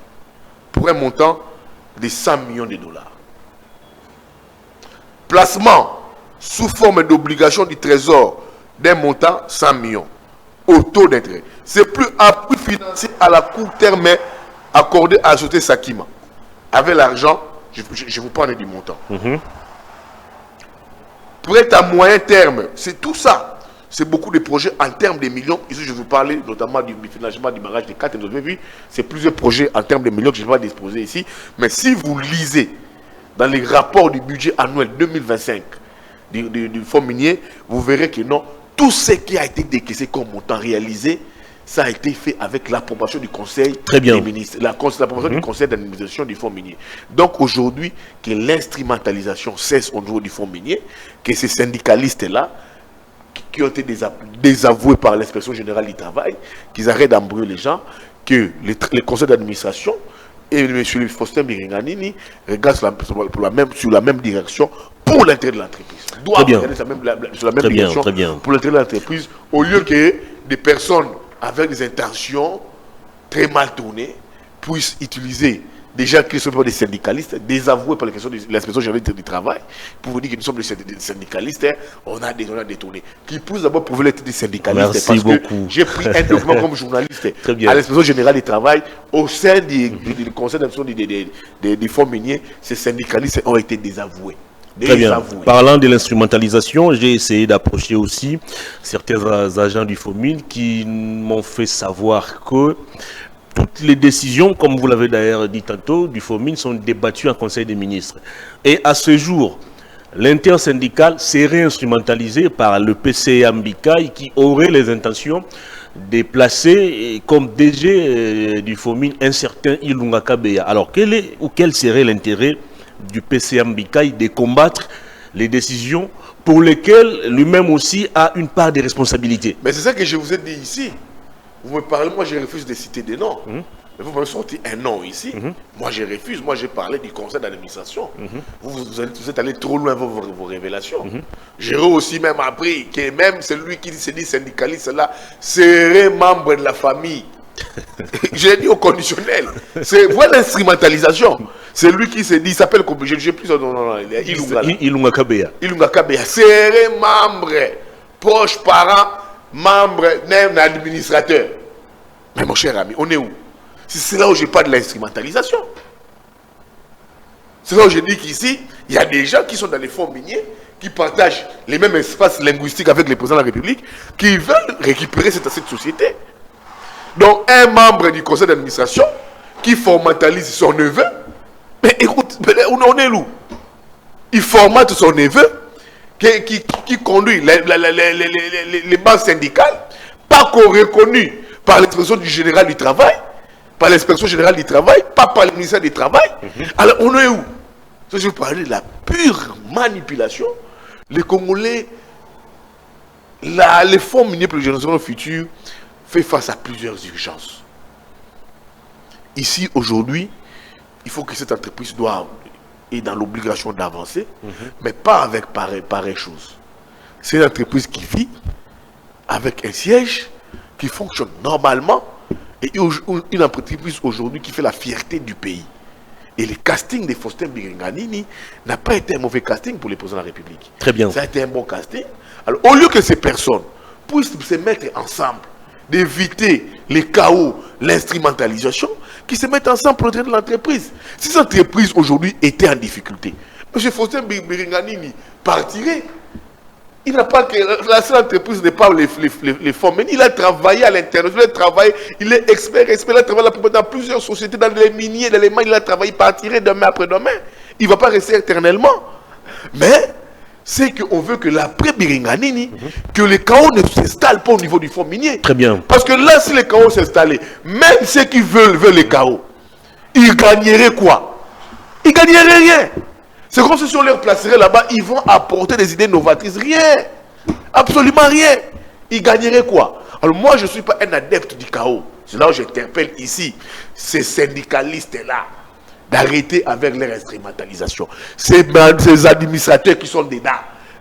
pour un montant de 100 millions de dollars. Placement sous forme d'obligation du trésor d'un montant 100 millions au taux d'intérêt. C'est plus appui financier à la court terme accordé à la société Sakima. Avec l'argent, je vous parle du montant. Prêt à moyen terme, c'est tout ça. C'est beaucoup de projets en termes de millions. Ici, je vous parlais notamment du financement du barrage de 4. Vous avez vu, c'est plusieurs projets en termes de millions que je ne vais pas disposer ici. Mais si vous lisez dans les rapports du budget annuel 2025 du fonds minier, vous verrez que non, tout ce qui a été décaissé comme montant réalisé, ça a été fait avec l'approbation du conseil des ministres, l'approbation du conseil d'administration du fonds minier. Donc aujourd'hui, que l'instrumentalisation cesse au niveau du fonds minier, que ces syndicalistes-là, qui ont été désavoués par l'inspection générale du travail, qu'ils arrêtent d'embrouiller les gens, que les conseils d'administration et M. Faustin Biringanini regardent sur la même direction pour l'intérêt de l'entreprise. Doivent regarder sur la même direction pour l'intérêt de l'entreprise, au lieu que des personnes avec des intentions très mal tournées puissent utiliser des gens qui ne sont pas des syndicalistes, désavoués par les questions de l'inspection générale du travail, pour vous dire que nous sommes des syndicalistes, on a détourné. Qui poussent d'abord pour être des syndicalistes.
Merci
parce
beaucoup.
Que j'ai pris un document comme journaliste à l'inspection générale du travail, au sein du conseil d'administration des fonds miniers, ces syndicalistes ont été désavoués.
Très bien. Parlant de l'instrumentalisation, j'ai essayé d'approcher aussi certains agents du FOMIN qui m'ont fait savoir que toutes les décisions, comme vous l'avez d'ailleurs dit tantôt, du FOMIN sont débattues en Conseil des ministres. Et à ce jour, l'intersyndical serait instrumentalisé par le PCA Mbikaï qui aurait les intentions de placer comme DG du FOMIN un certain Ilunga Kabeya. Alors, quel serait l'intérêt du PCA Mbikaï de combattre les décisions pour lesquelles lui-même aussi a une part de responsabilité? Mais
c'est ça que je vous ai dit ici. Vous me parlez, moi je refuse de citer des noms. Vous m'avez sorti un nom ici. Moi je refuse, moi j'ai parlé du conseil d'administration. Vous êtes allé trop loin vos révélations. J'aurais aussi même appris que même celui qui se dit syndicaliste là serait membre de la famille. J'ai dit au conditionnel. C'est voilà l'instrumentalisation. C'est lui qui se dit, il s'appelle comme je ne sais plus son nom.
Ilunga Kabeya.
Ilunga Kabeya serait membre, proche parent, membre d'un administrateur. Mais mon cher ami, on est où? C'est là où je parle de l'instrumentalisation. C'est là où je dis qu'ici, il y a des gens qui sont dans les fonds miniers, qui partagent les mêmes espaces linguistiques avec les présidents de la République, qui veulent récupérer cette société. Donc, un membre du conseil d'administration qui formalise son neveu, mais écoute, on est où? Il formate son neveu qui conduit les bases syndicales, pas reconnues par l'inspection du général du travail, par l'inspection générale du travail, pas par le ministère du travail. Alors, on est où? Je veux parler de la pure manipulation. Les Congolais, les fonds miniers pour les générations futures, fait face à plusieurs urgences. Ici, aujourd'hui, il faut que cette entreprise est dans l'obligation d'avancer, mais pas avec pareille chose. C'est une entreprise qui vit avec un siège qui fonctionne normalement et une entreprise aujourd'hui qui fait la fierté du pays. Et le casting de Faustin Biringanini n'a pas été un mauvais casting pour les présidents de la République.
Très bien.
Ça a été un bon casting. Alors, au lieu que ces personnes puissent se mettre ensemble, d'éviter les chaos, l'instrumentalisation, qui se mettent ensemble pour l'intérêt de l'entreprise. Si cette entreprise aujourd'hui était en difficulté, M. Faustin Biringanini partirait. Il n'a pas que la seule entreprise n'est pas les fonds, mais il a travaillé à l'intérieur, il est expert, il a travaillé dans plusieurs sociétés, dans les miniers, dans les mines, il a travaillé, il partirait demain après-demain. Il ne va pas rester éternellement. Mais c'est qu'on veut que l'après Biringanini, que les chaos ne s'installent pas au niveau du fonds minier.
Très bien.
Parce que là, si les chaos s'installaient, même ceux qui veulent les chaos, ils gagneraient quoi? Ils gagneraient rien. C'est comme si on les placerait là-bas, ils vont apporter des idées novatrices. Rien. Absolument rien. Ils gagneraient quoi? Alors moi, je ne suis pas un adepte du chaos. C'est là où j'interpelle ici ces syndicalistes-là d'arrêter avec leur instrumentalisation. Ces administrateurs qui sont dedans,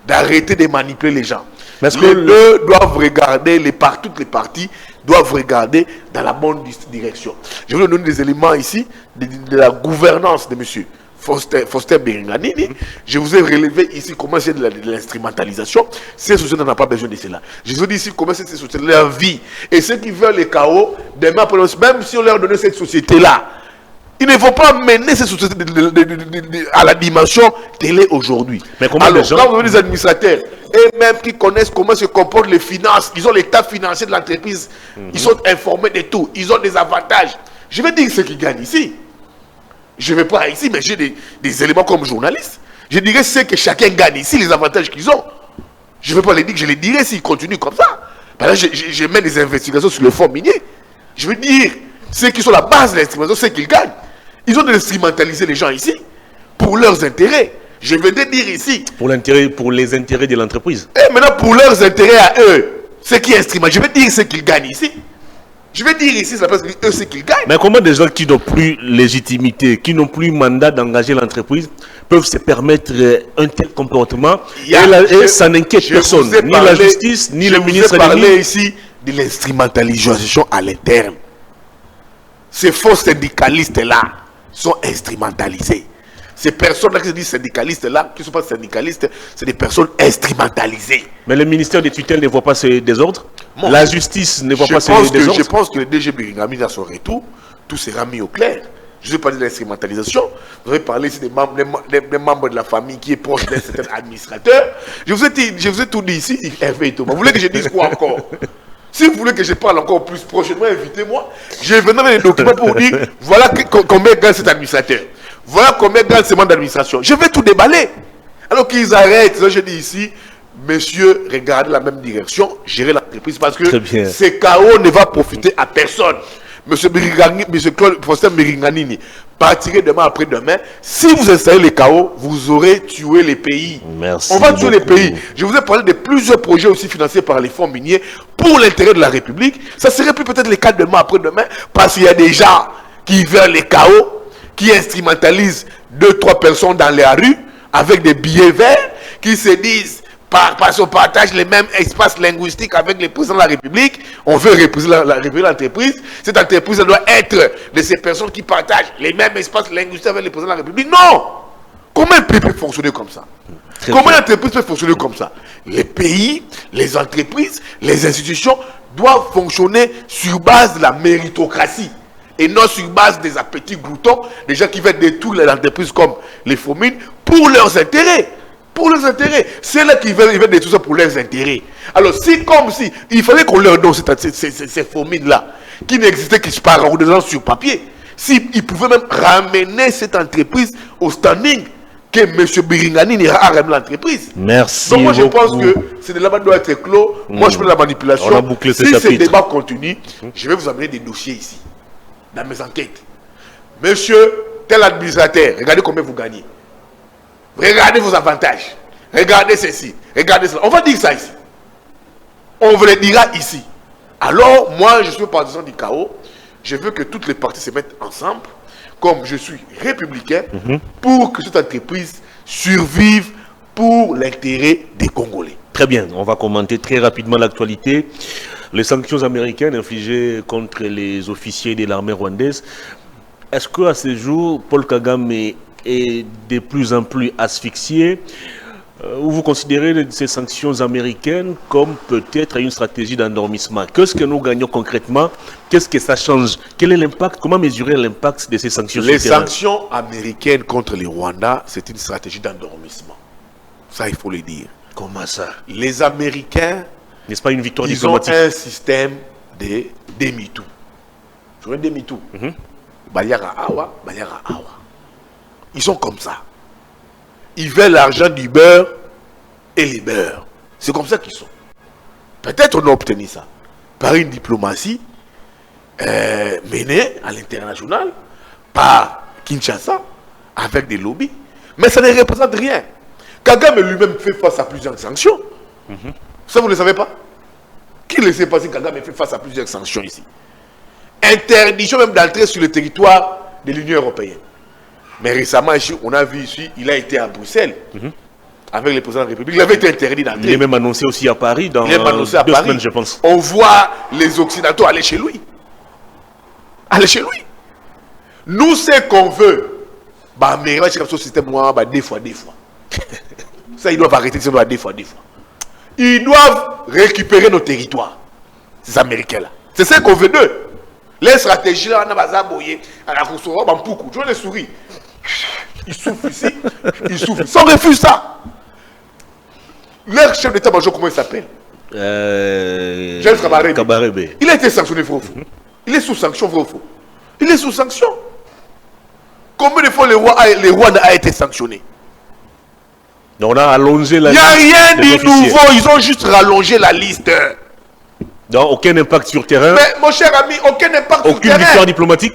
d'arrêter de manipuler les gens. Parce que eux doivent regarder, toutes les parties doivent regarder dans la bonne direction. Je vais vous donner des éléments ici de la gouvernance de monsieur Faustin Biringanini. Je vous ai relevé ici comment c'est de l'instrumentalisation. Ces sociétés n'ont pas besoin de cela. Je vous dis ici comment c'est ces sociétés, leur vie. Et ceux qui veulent les chaos, demain, même si on leur donnait cette société-là, il ne faut pas mener ces sociétés à la dimension télé aujourd'hui. Mais comment alors, quand vous avez des administrateurs, et même qui connaissent comment se comportent les finances, ils ont l'état financier de l'entreprise, ils sont informés de tout, ils ont des avantages. Je vais dire ce qu'ils gagnent ici. Je ne vais pas ici, mais j'ai des éléments comme journaliste. Je dirais ce que chacun gagne ici, les avantages qu'ils ont. Je ne vais pas les dire, je les dirai s'ils continuent comme ça. Parce que je mets des investigations sur le fonds minier. Je veux dire, ceux qui sont la base de l'instrumentation, c'est qu'ils gagnent. Ils ont de l'instrumentaliser les gens ici pour leurs intérêts. Je vais te dire ici.
Pour les intérêts de l'entreprise.
Et maintenant, pour leurs intérêts à eux, ce qui est instrument, je vais dire ce qu'ils gagnent ici. Je vais dire ici, ça eux, ce qu'ils gagnent.
Mais comment des gens qui n'ont plus légitimité, qui n'ont plus mandat d'engager l'entreprise, peuvent se permettre un tel comportement et ça n'inquiète personne, ni la justice, ni le ministre de
l'Économie. Je parler ici de l'instrumentalisation à l'interne. Ces faux syndicalistes-là sont instrumentalisés. Ces personnes-là qui se disent syndicalistes-là, qui ne sont pas syndicalistes, c'est des personnes instrumentalisées.
Mais le ministère des tutelles ne voit pas ces désordres. La justice ne voit pas ces désordres.
Je pense que le DG Biringani, à son retour, tout sera mis au clair. Je vais parler de l'instrumentalisation. Vous avez parlé ici des membres de la famille qui est proche d'un certain administrateur. Je vous ai tout dit ici, Hervé et Thomas. Vous voulez que je dise quoi encore? Si vous voulez que je parle encore plus prochainement, invitez-moi. Je vais donner les documents pour vous dire voilà combien gagne cet administrateur. Voilà combien gagne ce membre d'administration. Je vais tout déballer. Alors qu'ils arrêtent, je dis ici, messieurs, regardez la même direction, gérez l'entreprise parce que ce chaos ne va profiter à personne. Monsieur Professeur Biringanini, partirez demain après-demain. Si vous installez le chaos, vous aurez tué les pays.
Merci.
On va tuer les pays. Je vous ai parlé de plusieurs projets aussi financés par les fonds miniers pour l'intérêt de la République. Ça serait plus peut-être le cas demain après-demain parce qu'il y a des gens qui veulent les chaos, qui instrumentalisent 2-3 personnes dans la rue avec des billets verts, qui se disent parce qu'on partage les mêmes espaces linguistiques avec les présidents de la République, on veut représenter l'entreprise. Cette entreprise doit être de ces personnes qui partagent les mêmes espaces linguistiques avec les présidents de la République. Non! Comment un pays peut fonctionner comme ça? Comment une entreprise peut fonctionner comme ça? Les pays, les entreprises, les institutions doivent fonctionner sur base de la méritocratie et non sur base des appétits gloutons, des gens qui veulent détruire les entreprises comme les faux mines pour leurs intérêts. Pour leurs intérêts. C'est là qu'ils veulent détruire tout ça pour leurs intérêts. Alors, c'est comme si il fallait qu'on leur donne ces faux mines-là, qui n'existaient que par ordonnance sur papier. S'ils pouvaient même ramener cette entreprise au standing que M. Biringani a ramené l'entreprise.
Merci.
Donc moi je pense que ce débat doit être clos. Moi je fais de la manipulation.
On a bouclé ce
si
chapitre.
ce débat continue, je vais vous amener des dossiers ici, dans mes enquêtes. Monsieur, tel administrateur, regardez combien vous gagnez. Regardez vos avantages. Regardez ceci. Regardez cela. On va dire ça ici. On vous le dira ici. Alors, moi, je suis partisan du chaos. Je veux que toutes les parties se mettent ensemble, comme je suis républicain, pour que cette entreprise survive pour l'intérêt des Congolais.
Très bien. On va commenter très rapidement l'actualité. Les sanctions américaines infligées contre les officiers de l'armée rwandaise. Est-ce qu'à ce jour, Paul Kagame est de plus en plus asphyxié, ou vous considérez ces sanctions américaines comme peut-être une stratégie d'endormissement? Qu'est-ce que nous gagnons concrètement? Qu'est-ce que ça change? Quel est l'impact? Comment mesurer l'impact de ces sanctions?
Les sanctions américaines contre les Rwandais, c'est une stratégie d'endormissement. Ça, il faut le dire.
Comment ça?
Les Américains,
n'est-ce pas une victoire
ils
diplomatique?
ont un système de demi-tour. Sur un demi-tour. Bayara Awa, Bayara Awa. Ils sont comme ça. Ils veulent l'argent du beurre et les beurres. C'est comme ça qu'ils sont. Peut-être on a obtenu ça par une diplomatie menée à l'international par Kinshasa avec des lobbies. Mais ça ne représente rien. Kagame lui-même fait face à plusieurs sanctions. Ça, vous ne le savez pas? Qui ne sait pas si Kagame fait face à plusieurs sanctions ici? Interdiction même d'entrer sur le territoire de l'Union européenne. Mais récemment, on a vu ici, il a été à Bruxelles avec le président de la République. Il avait été interdit d'entrer.
Il est même annoncé aussi à Paris dans 2 semaines, je pense.
On voit les Occidentaux aller chez lui. Aller chez lui. Nous, ce qu'on veut, bah, mais ce système, bah, des fois. Ça, ils doivent arrêter ça, des fois. Ils doivent récupérer nos territoires. Ces Américains-là. C'est ce qu'on veut d'eux. Les stratégies là, on a basaboyé, à la course, on a beaucoup. Tu vois les souris. Ils souffrent ici, ils souffrent. Ça, on refuse ça. Leur chef d'état-major, comment il s'appelle? James Kabarebe. Il a été sanctionné, vrai ou faux? Il est sous sanction, vrai ou faux? Il est sous sanction. Combien de fois le roi a été sanctionné?
Donc on a allongé la liste.
Il n'y a rien de nouveau, ils ont juste rallongé la liste.
Donc aucun impact sur terrain.
Mais mon cher ami, aucun impact sur terrain.
Aucune victoire diplomatique.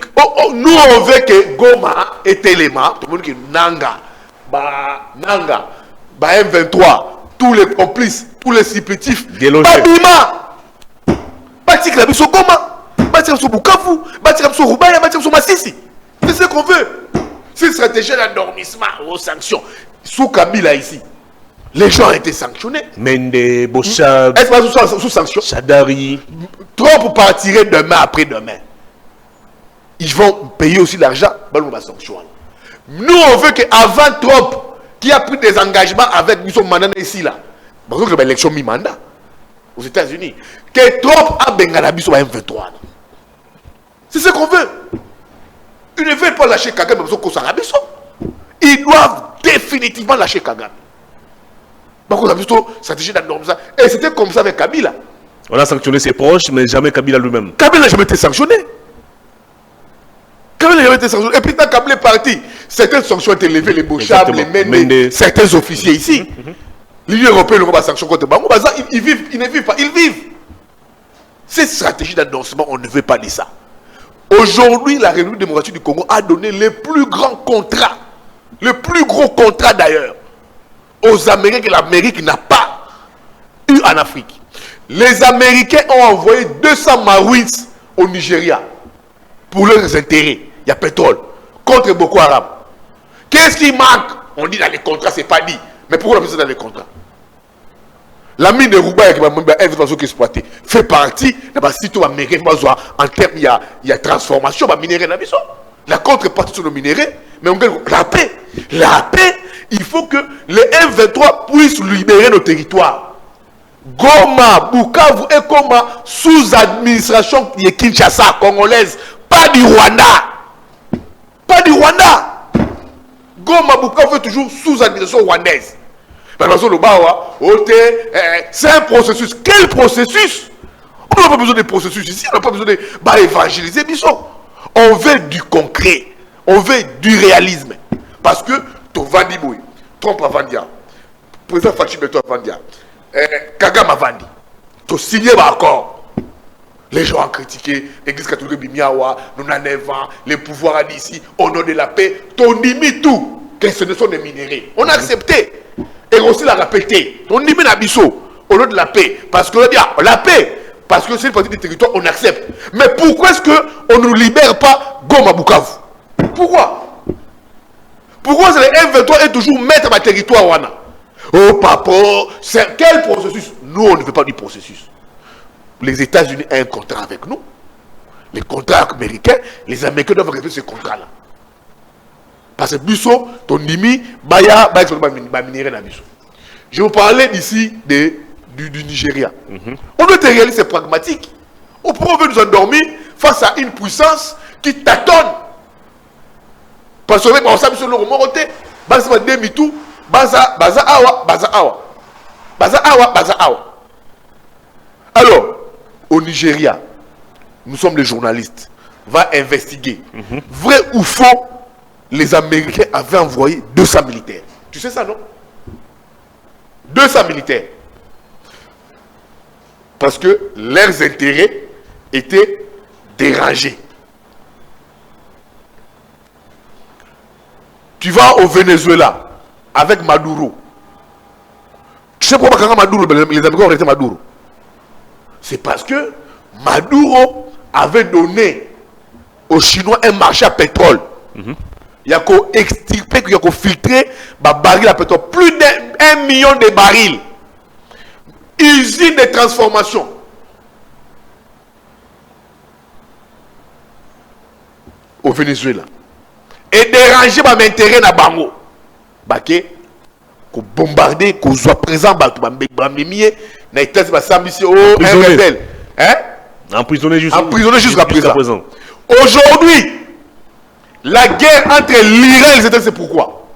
Nous on veut que Goma et Téléma, tout le monde qui Nanga, Nanga, M23, tous les complices, tous les supplétifs,
Délogé.
Babima, Batik la biso Goma, Batik la biso Bukavu, Batik la biso Rubaya, Batik la biso Massissi. C'est ce qu'on veut. C'est une stratégie d'endormissement aux sanctions. Sous Kabila ici, les gens ont été sanctionnés.
Mende, Bochab,
Est-ce pas sous sanction?
Chadari.
Trump partirait demain après-demain. Ils vont payer aussi l'argent. Nous, on veut qu'avant Trump, qui a pris des engagements avec M. Manana ici, là, parce que l'élection mi-mandat aux États-Unis, que Trump a Bengalabi sur M23. C'est ce qu'on veut. Ils ne veulent pas lâcher Kagame parce qu'on s'en rabisso. Ils doivent définitivement lâcher Kagame. Donc on a plutôt stratégie d'endormissement. Et c'était comme ça avec Kabila.
On a sanctionné ses proches, mais jamais Kabila lui-même.
Kabila n'a jamais été sanctionné. Kabila n'a jamais été sanctionné. Et puis quand Kabila est parti, certaines sanctions ont été levées, les Bochab, les Mende, certains officiers ici. L'Union européenne n'a pas sanctions contre Bango. Ils vivent, ils ne vivent pas, ils vivent. Cette stratégie d'endorsement, on ne veut pas de ça. Aujourd'hui, la République démocratique du Congo a donné les plus grands contrats, le plus gros contrat d'ailleurs, aux Américains que l'Amérique n'a pas eu en Afrique. Les Américains ont envoyé 200 Marines au Nigeria pour leurs intérêts. Il y a pétrole contre Boko Haram. Qu'est-ce qui manque? On dit dans les contrats, c'est pas dit. Mais pourquoi on a mis ça dans les contrats? La mine de Roubaix qui est exploitée fait partie de la situation américaine. En termes, il y a transformation, la contrepartie sur le minerai, mais on gagne la paix. La paix, il faut que les M23 puissent libérer nos territoires. Goma, Bukavu et Goma sous administration de Kinshasa congolaise, pas du Rwanda. Pas du Rwanda. Goma, Bukavu est toujours sous administration rwandaise. C'est un processus. Quel processus? On n'a pas besoin de processus ici, on n'a pas besoin d'évangéliser. On veut du concret, on veut du réalisme. Parce que Tovandi Boui, Trump a vendu, président Fachi Beto a vendu, Kagame a vendu, tu signé l'accord. Les gens ont critiqué l'église catholique Bimiawa, nous avons 9 ans, les pouvoirs d'ici, au nom de la paix, ton dit tout, que ce ne sont des minéraux. On a accepté. Et aussi la répéter. On dit Nabiso au nom de la paix. Parce que la paix, parce que c'est une partie du territoire, on accepte. Mais pourquoi est-ce qu'on ne libère pas Goma Bukavu? Pourquoi? Pourquoi les M23 est toujours maître de territoire wana? Oh papa, c'est quel processus? Nous, on ne veut pas du processus. Les États-Unis ont un contrat avec nous. Les contrats américains, les Américains doivent respecter ce contrat-là. Parce que Bisso, ton nimi, je vous parlais d'ici du Nigeria. On doit être réaliste et pragmatique. On peut nous endormir face à une puissance qui tâtonne. Parce que on s'est mis sur le remonté, Baza Demitou, Baza Awa. Alors, au Nigeria, nous sommes les journalistes, va investiguer. Vrai ou faux? Les Américains avaient envoyé 200 militaires. Tu sais ça, non? 200 militaires. Parce que leurs intérêts étaient dérangés. Tu vas au Venezuela avec Maduro. Tu sais pourquoi quand Maduro, les Américains ont arrêté Maduro? C'est parce que Maduro avait donné aux Chinois un marché à pétrole. Il y a qu'à extirper, il y a qu'à filtrer baril à pétrole. Plus d'1 million de barils. Usine de transformation. Au Venezuela. Et déranger mon intérêt dans Bango. Baké, qu'on bombarder, qu'on soit présent,
emprisonné
jusqu'à présent. Aujourd'hui, la guerre entre l'Iran et les États-Unis, c'est pourquoi?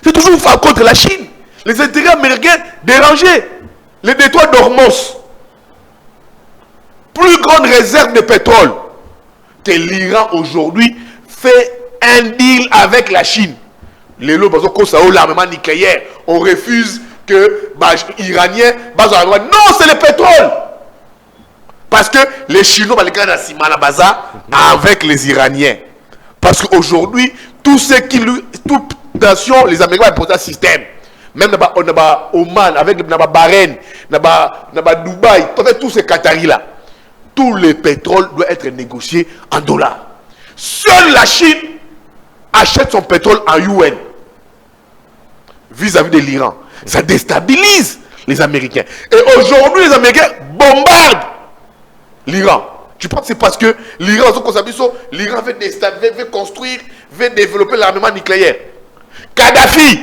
C'est toujours contre la Chine. Les intérêts américains dérangés. Les détroits d'Ormuz. Plus grande réserve de pétrole que l'Iran aujourd'hui fait un deal avec la Chine. Les lots, parce que ça a l'armement nucléaire, on refuse que les Iraniens, non, c'est le pétrole. Parce que les Chinois, les gars, avec les Iraniens. Parce qu'aujourd'hui, tout ce qui exportation, les Américains importent un système. Même on a Oman, avec Bahreïn, Dubaï, tous ces Qataris-là. Tout le pétrole doit être négocié en dollars. Seule la Chine achète son pétrole en yuan vis-à-vis de l'Iran. Ça déstabilise les Américains. Et aujourd'hui, les Américains bombardent l'Iran. Tu penses que c'est parce que l'Iran veut construire, veut développer l'armement nucléaire. Kadhafi,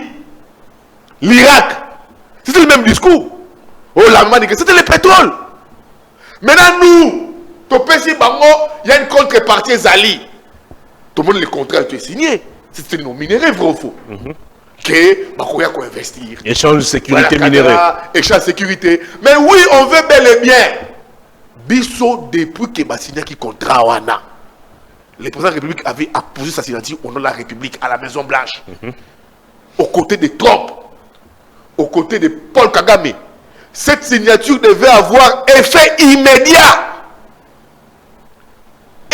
l'Irak, c'était le même discours. Oh, l'armement nucléaire, c'était le pétrole. Maintenant, nous, il y a une contrepartie Zali. Tout le monde, le contrat a été signé. C'est nos minéraux, vrai ou faux. Que Bakoya qu'on investir.
Échange de sécurité minérale.
Échange de sécurité. Mais oui, on veut bel et bien. Bisso, depuis que Bassina qui contrat Wana, le président de la République avait apposé sa signature au nom de la République à la Maison Blanche. Aux côtés de Trump, aux côtés de Paul Kagame. Cette signature devait avoir effet immédiat.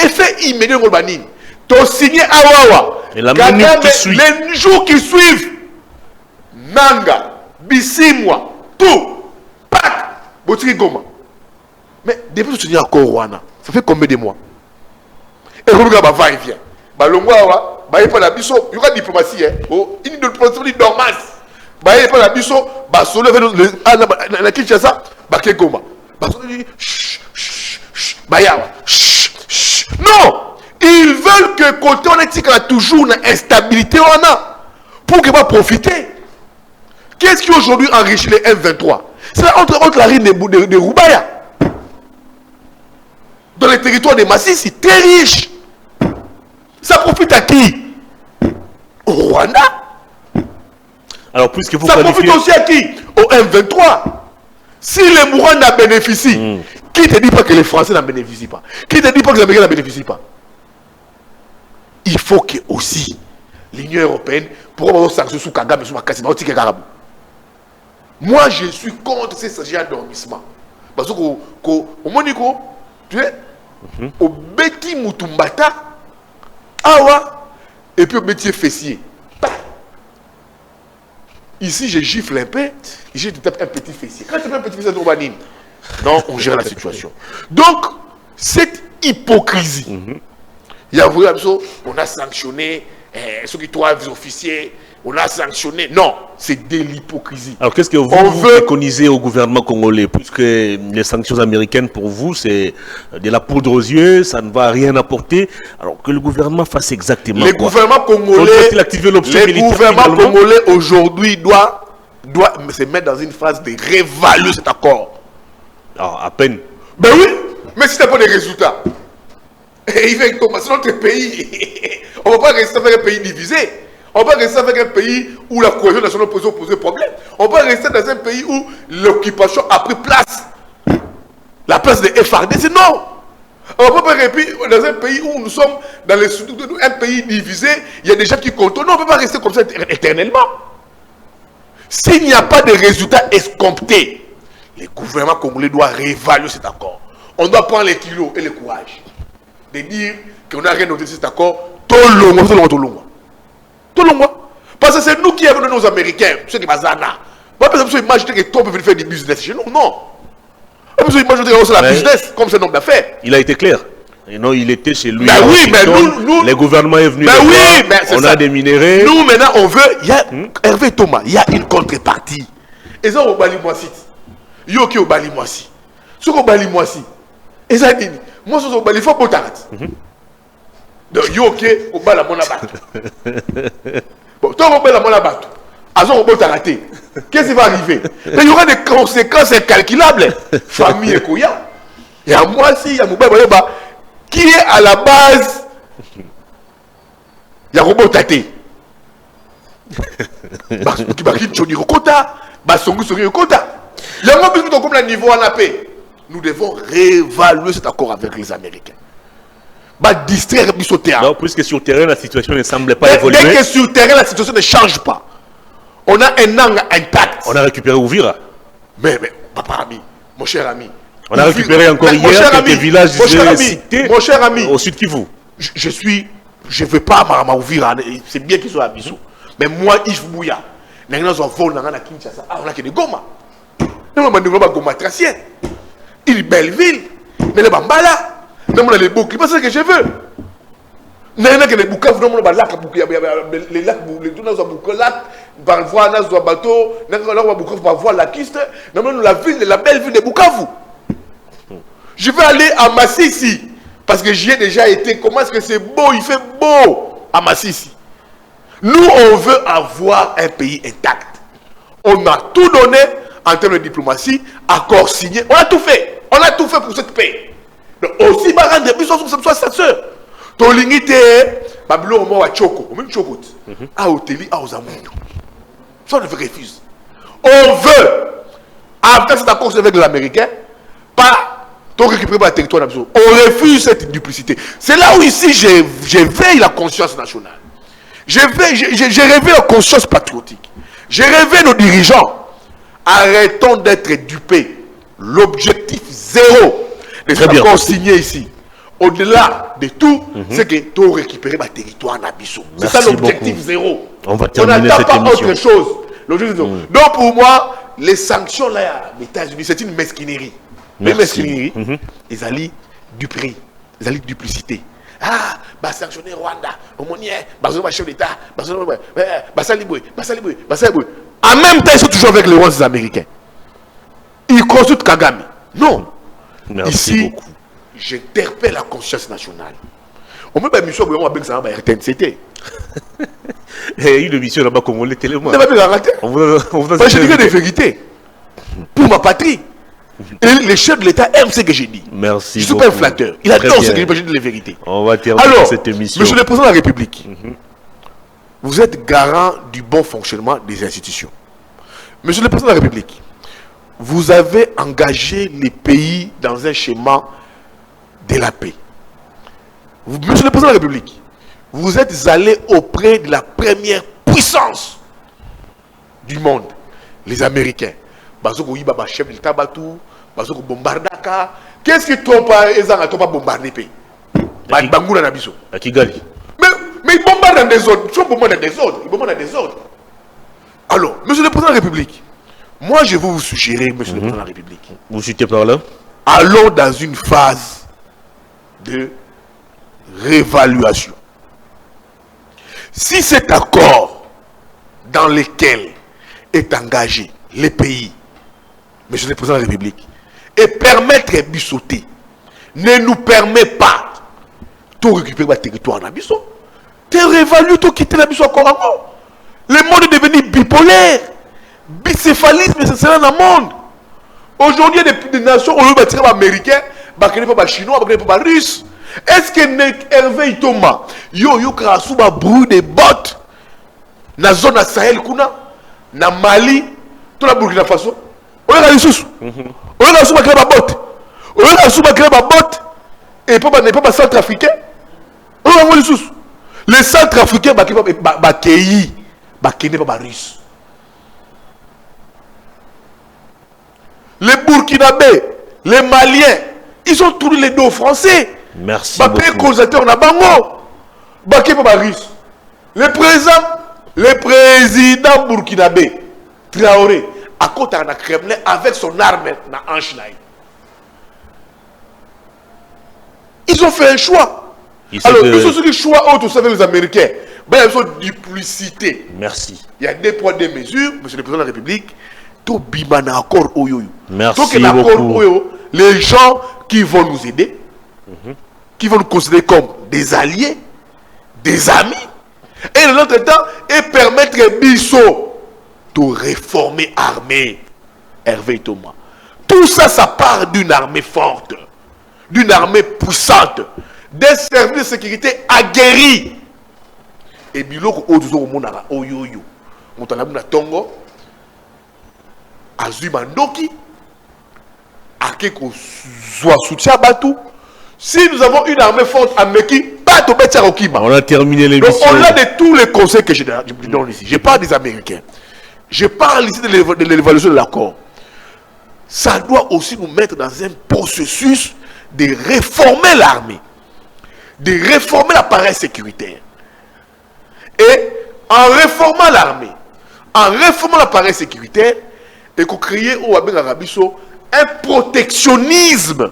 Effet immédiat de Golbanine. Tu as signé Awawa.
Et la minute qui suit.
Les jours qui suivent, Nanga, Bissimwa, tout, Pâques, Botiri Goma. Mais depuis que tu signes encore Rwanda, ça fait combien de mois? Et Rwanda va et vient. Balongwa, il y aura diplomatie. Une diplomatie dormance. Il y aura la biso, Basolo, la Kinshasa, Baké Goma. Basolo dit non! Ils veulent que côté on est toujours une instabilité pour qu'il va profiter. Qu'est-ce qui aujourd'hui enrichit les M23? C'est entre la rive de Roubaya. Dans les territoires de Massi, c'est très riche. Ça profite à qui? Au Rwanda.
Alors, puisque vous
ça profite aussi à qui? Au M23. Si les Rwandais bénéficient, qui te dit pas que les Français n'en bénéficient pas? Qui te dit pas que les Américains n'en bénéficient pas? Il faut que aussi l'Union européenne pour avoir sanctions sous Kagame, sous Makassi, moi je suis contre ces genres d'endormissement. Parce que au Monico, tu es au Betty Mutumbata, Awa, et puis au Betty Fessier. Ici je gifle un peu, ici je te tape un petit fessier. Quand tu fais un petit fessier, non, on gère la situation. Donc, cette hypocrisie. Il y a on a sanctionné ceux qui doivent les officiers, on a sanctionné. Non, c'est de l'hypocrisie.
Alors qu'est-ce que vous préconisez au gouvernement congolais? Puisque les sanctions américaines pour vous, c'est de la poudre aux yeux, ça ne va rien apporter. Alors que le gouvernement fasse exactement
le
quoi?
Gouvernement congolais,
le
gouvernement congolais aujourd'hui doit se mettre dans une phase de réévaluer cet accord.
Alors, à peine.
Ben oui, mais si tu n'as pas de résultats. Et il va Thomas, c'est notre pays. On ne va pas rester avec un pays divisé. On ne va pas rester avec un pays où la cohésion nationale pose problème. On va rester dans un pays où l'occupation a pris place. La place des FRDC, non. On ne va pas rester dans un pays où nous sommes dans un pays divisé. Il y a des gens qui comptent. Non, on ne peut pas rester comme ça éternellement. S'il n'y a pas de résultats escomptés, le gouvernement congolais doit réévaluer cet accord. On doit prendre les kilos et le courage de dire qu'on n'a rien noté de cet accord. Tout le monde. Parce que c'est nous qui avons donné aux Américains, ceux qui bazana. Pas besoin d'imaginer que Trump veut faire du business chez nous. Non. Pas besoin d'imaginer que c'est la business comme c'est un homme d'affaires.
Il a été clair. Et non, il était chez lui.
Mais oui, mais nous.
Le gouvernement est venu.
Mais oui, mais
on a des minéraux.
Nous, maintenant, on veut. Il y a, Hervé Thomas, il y a une contrepartie. Et ça, au Bali Moissi. Yoki au Bali Moissi. Ce au Bali Moissi. Et ça, moi, ce au Bali, il faut que tu donc, Yoki au Bali Monabat. Bon, toi, au Bali Monabat. Azon au Bali qu'est-ce qui va arriver? Mais il y aura des conséquences incalculables. Famille et Kouya. Et à moi, si, il y a Mouba qui est à la base. Il y a Robot Tate. Qui va quitter Choni Rokota. Basongu Sori Rokota. Il y a un peu comme le niveau en AP. Nous devons réévaluer cet accord avec les Américains. Distraire sur le terrain.
Non, puisque sur le terrain, la situation ne semble pas évoluer.
Dès que sur le terrain, la situation ne change pas. On a un angle intact.
On a récupéré Ouvira.
Mais, papa ami, mon cher ami.
On a récupéré encore hier quelques villages cités
mon cher ami,
au sud Kivu.
Je ne veux pas ma Ouvira, c'est bien qu'ils soient à Bissou. Mais moi, Yves Bouya, je suis vol dans la Kinshasa. Ah, on a que des Goma. Nous avons des Goma tracien. Il est belle ville. Mais les Bambala. Nous avons les boucles. C'est ce que je veux. Nous avons que les boucles. Nous avons les lacs. Les lacs. Nous avons les lacs. Par voie, nous avons les bateaux. Nous avons les boucles par voie la Kiste. Nous avons la ville, la belle ville de Bukavu. Je vais aller à Massissi. Parce que j'y ai déjà été. Comment est-ce que c'est beau? Il fait beau à Massissi. Nous, on veut avoir un pays intact. On a tout donné en termes de diplomatie, accord signé. On a tout fait. On a tout fait pour cette paix. Donc, aussi, bah, rendre plus soit sa soeur. Ton limite, Babylon, moi, à Choko. On met Choko. À Oteli, à Ozamondo. Ça, on refuse. On veut, avec cet accord avec l'Américain, pas récupérer le territoire. On refuse cette duplicité. C'est là où ici, j'éveille la conscience nationale. J'ai rêvé la conscience patriotique. J'ai rêvé nos dirigeants. Arrêtons d'être dupés. L'objectif zéro de ce qu'on signé ici, au-delà de tout, c'est que tu récupérer le territoire Nabiso. C'est ça l'objectif zéro.
On va terminer cette émission.
On n'attend pas autre chose. Donc pour moi, les sanctions là, les États-Unis, c'est une mesquinerie. Les mesquineries, ils allient du prix, ils allient duplicité. Ah, bah sanctionner Rwanda, Omonien, bah chef d'État, bah Saliboué. En même temps, ils sont toujours avec les Rwandais américains. Ils consultent Kagame. Non.
Merci
ici,
beaucoup.
J'interpelle la conscience nationale. On peut pas mission pour avec ça, RTNCT.
Il y a eu une mission là-bas comme on l'était tellement.
On vous a dit des vérités. Pour ma patrie. Et les chefs de l'État aiment ce que j'ai dit.
Merci.
Je ne suis pas un flatteur. Il adore ce que j'ai dit, les vérités.
On va terminer cette émission.
Monsieur le Président de la République, vous êtes garant du bon fonctionnement des institutions. Monsieur le Président de la République, vous avez engagé les pays dans un schéma de la paix. Monsieur le Président de la République, vous êtes allé auprès de la première puissance du monde, les Américains. Bazoko Yibaba chef de l'État Batou, Bazoko Bombardaka. Qu'est-ce que toi pas bombarder pays? Bangula Nabiso.
À Kigali.
Mais ils bombardent dans des ordres. Ils bombardent dans des ordres. Alors, Monsieur le Président de la République, moi je vais vous suggérer, Monsieur le Président de la République.
Vous citez par là?
Allons dans une phase de réévaluation. Si cet accord dans lequel est engagé les pays, Monsieur le Président de la République, et permettre Bissauté ne nous permet pas de récupérer le territoire dans Bissau, de réévaluer, de quitter la Bissau encore encore. Le monde est devenu bipolaire. Bicéphalisme, c'est ça dans le monde. Aujourd'hui, il y a des nations, on veut bâtir américain, pas chinois, pas russe. Est-ce que Hervé Thomas, yo Krasouba brûle des bottes dans la zone de Sahel, dans Mali, dans la Burkina Faso? On a les sous. On a sous créer ma botte. On a sous créer ma botte. Et pas centrafricain. On a les sous. Les centrafricains, qui pas russe. Les Burkinabés, les Maliens, ils ont tous les deux français.
Merci beaucoup.
Causateur na bango. Pas russe. Le président burkinabé Traoré à côté de la Kremlin avec son arme na hanche. Ils ont fait un choix. Alors, ils ont fait le choix autre, vous savez, les Américains. Ils ont duplicité.
Merci.
Il y a des poids, des mesures, Monsieur le Président de la République. Tout bimana accord oyo.
Merci beaucoup.
Les gens qui vont nous aider, qui vont nous considérer comme des alliés, des amis, et de l'autre temps, et permettre Bissau de réformer l'armée. Hervé Thomas. Tout ça, ça part d'une armée forte, d'une armée puissante, des services de sécurité aguerris. Et biloko oyo monara oyoyo. Montalabuna Tongo, Azui Mandoki, Akeko Zoa Soutien Batou. Si nous avons une armée forte à Meki, pas de Betia Rokiba.
On a terminé l'émission.
Donc, on a de tous les conseils que je donne ici. Je parle des Américains. Je parle ici de l'évaluation de l'accord. Ça doit aussi nous mettre dans un processus de réformer l'armée, de réformer l'appareil sécuritaire. Et en réformant l'armée, en réformant l'appareil sécuritaire, et qu'on crée au Abeng Arabiso un protectionnisme.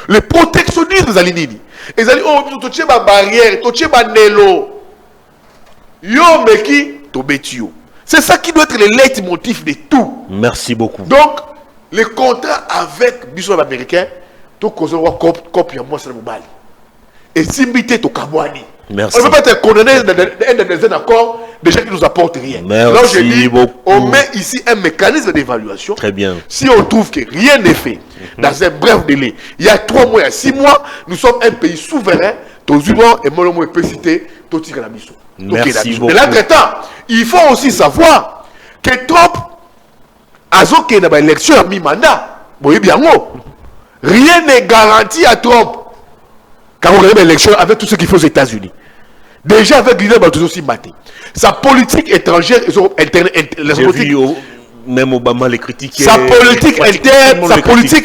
Le protectionnisme, c'est nini. Et ça dit, oh, tu as une barrière, tu as un nelo. Yo, meki, to betio. C'est ça qui doit être le leitmotiv de tout.
Merci beaucoup.
Donc, les contrats avec Bissau américain, tu as copie à moi, c'est le Mali. Et Simbité, tu as
merci.
On ne peut pas être condamné dans un accord déjà qui ne nous apporte rien.
Merci beaucoup.
On met ici un mécanisme d'évaluation.
Très bien.
Si on trouve que rien n'est fait dans un bref délai, il y a 3 mois, il y a 6 mois, nous sommes un pays souverain. Et moi, je peux citer Toti Kalamiso.
Merci beaucoup.
Mais l'entretemps, il faut aussi savoir que Trump a zoké dans l'élection à mi-mandat. Rien n'est garanti à Trump quand on regarde l'élection avec tout ce qu'il faut aux États-Unis. Déjà avec l'idée de aussi maté. Sa politique étrangère,
même Obama les critiques.
Sa politique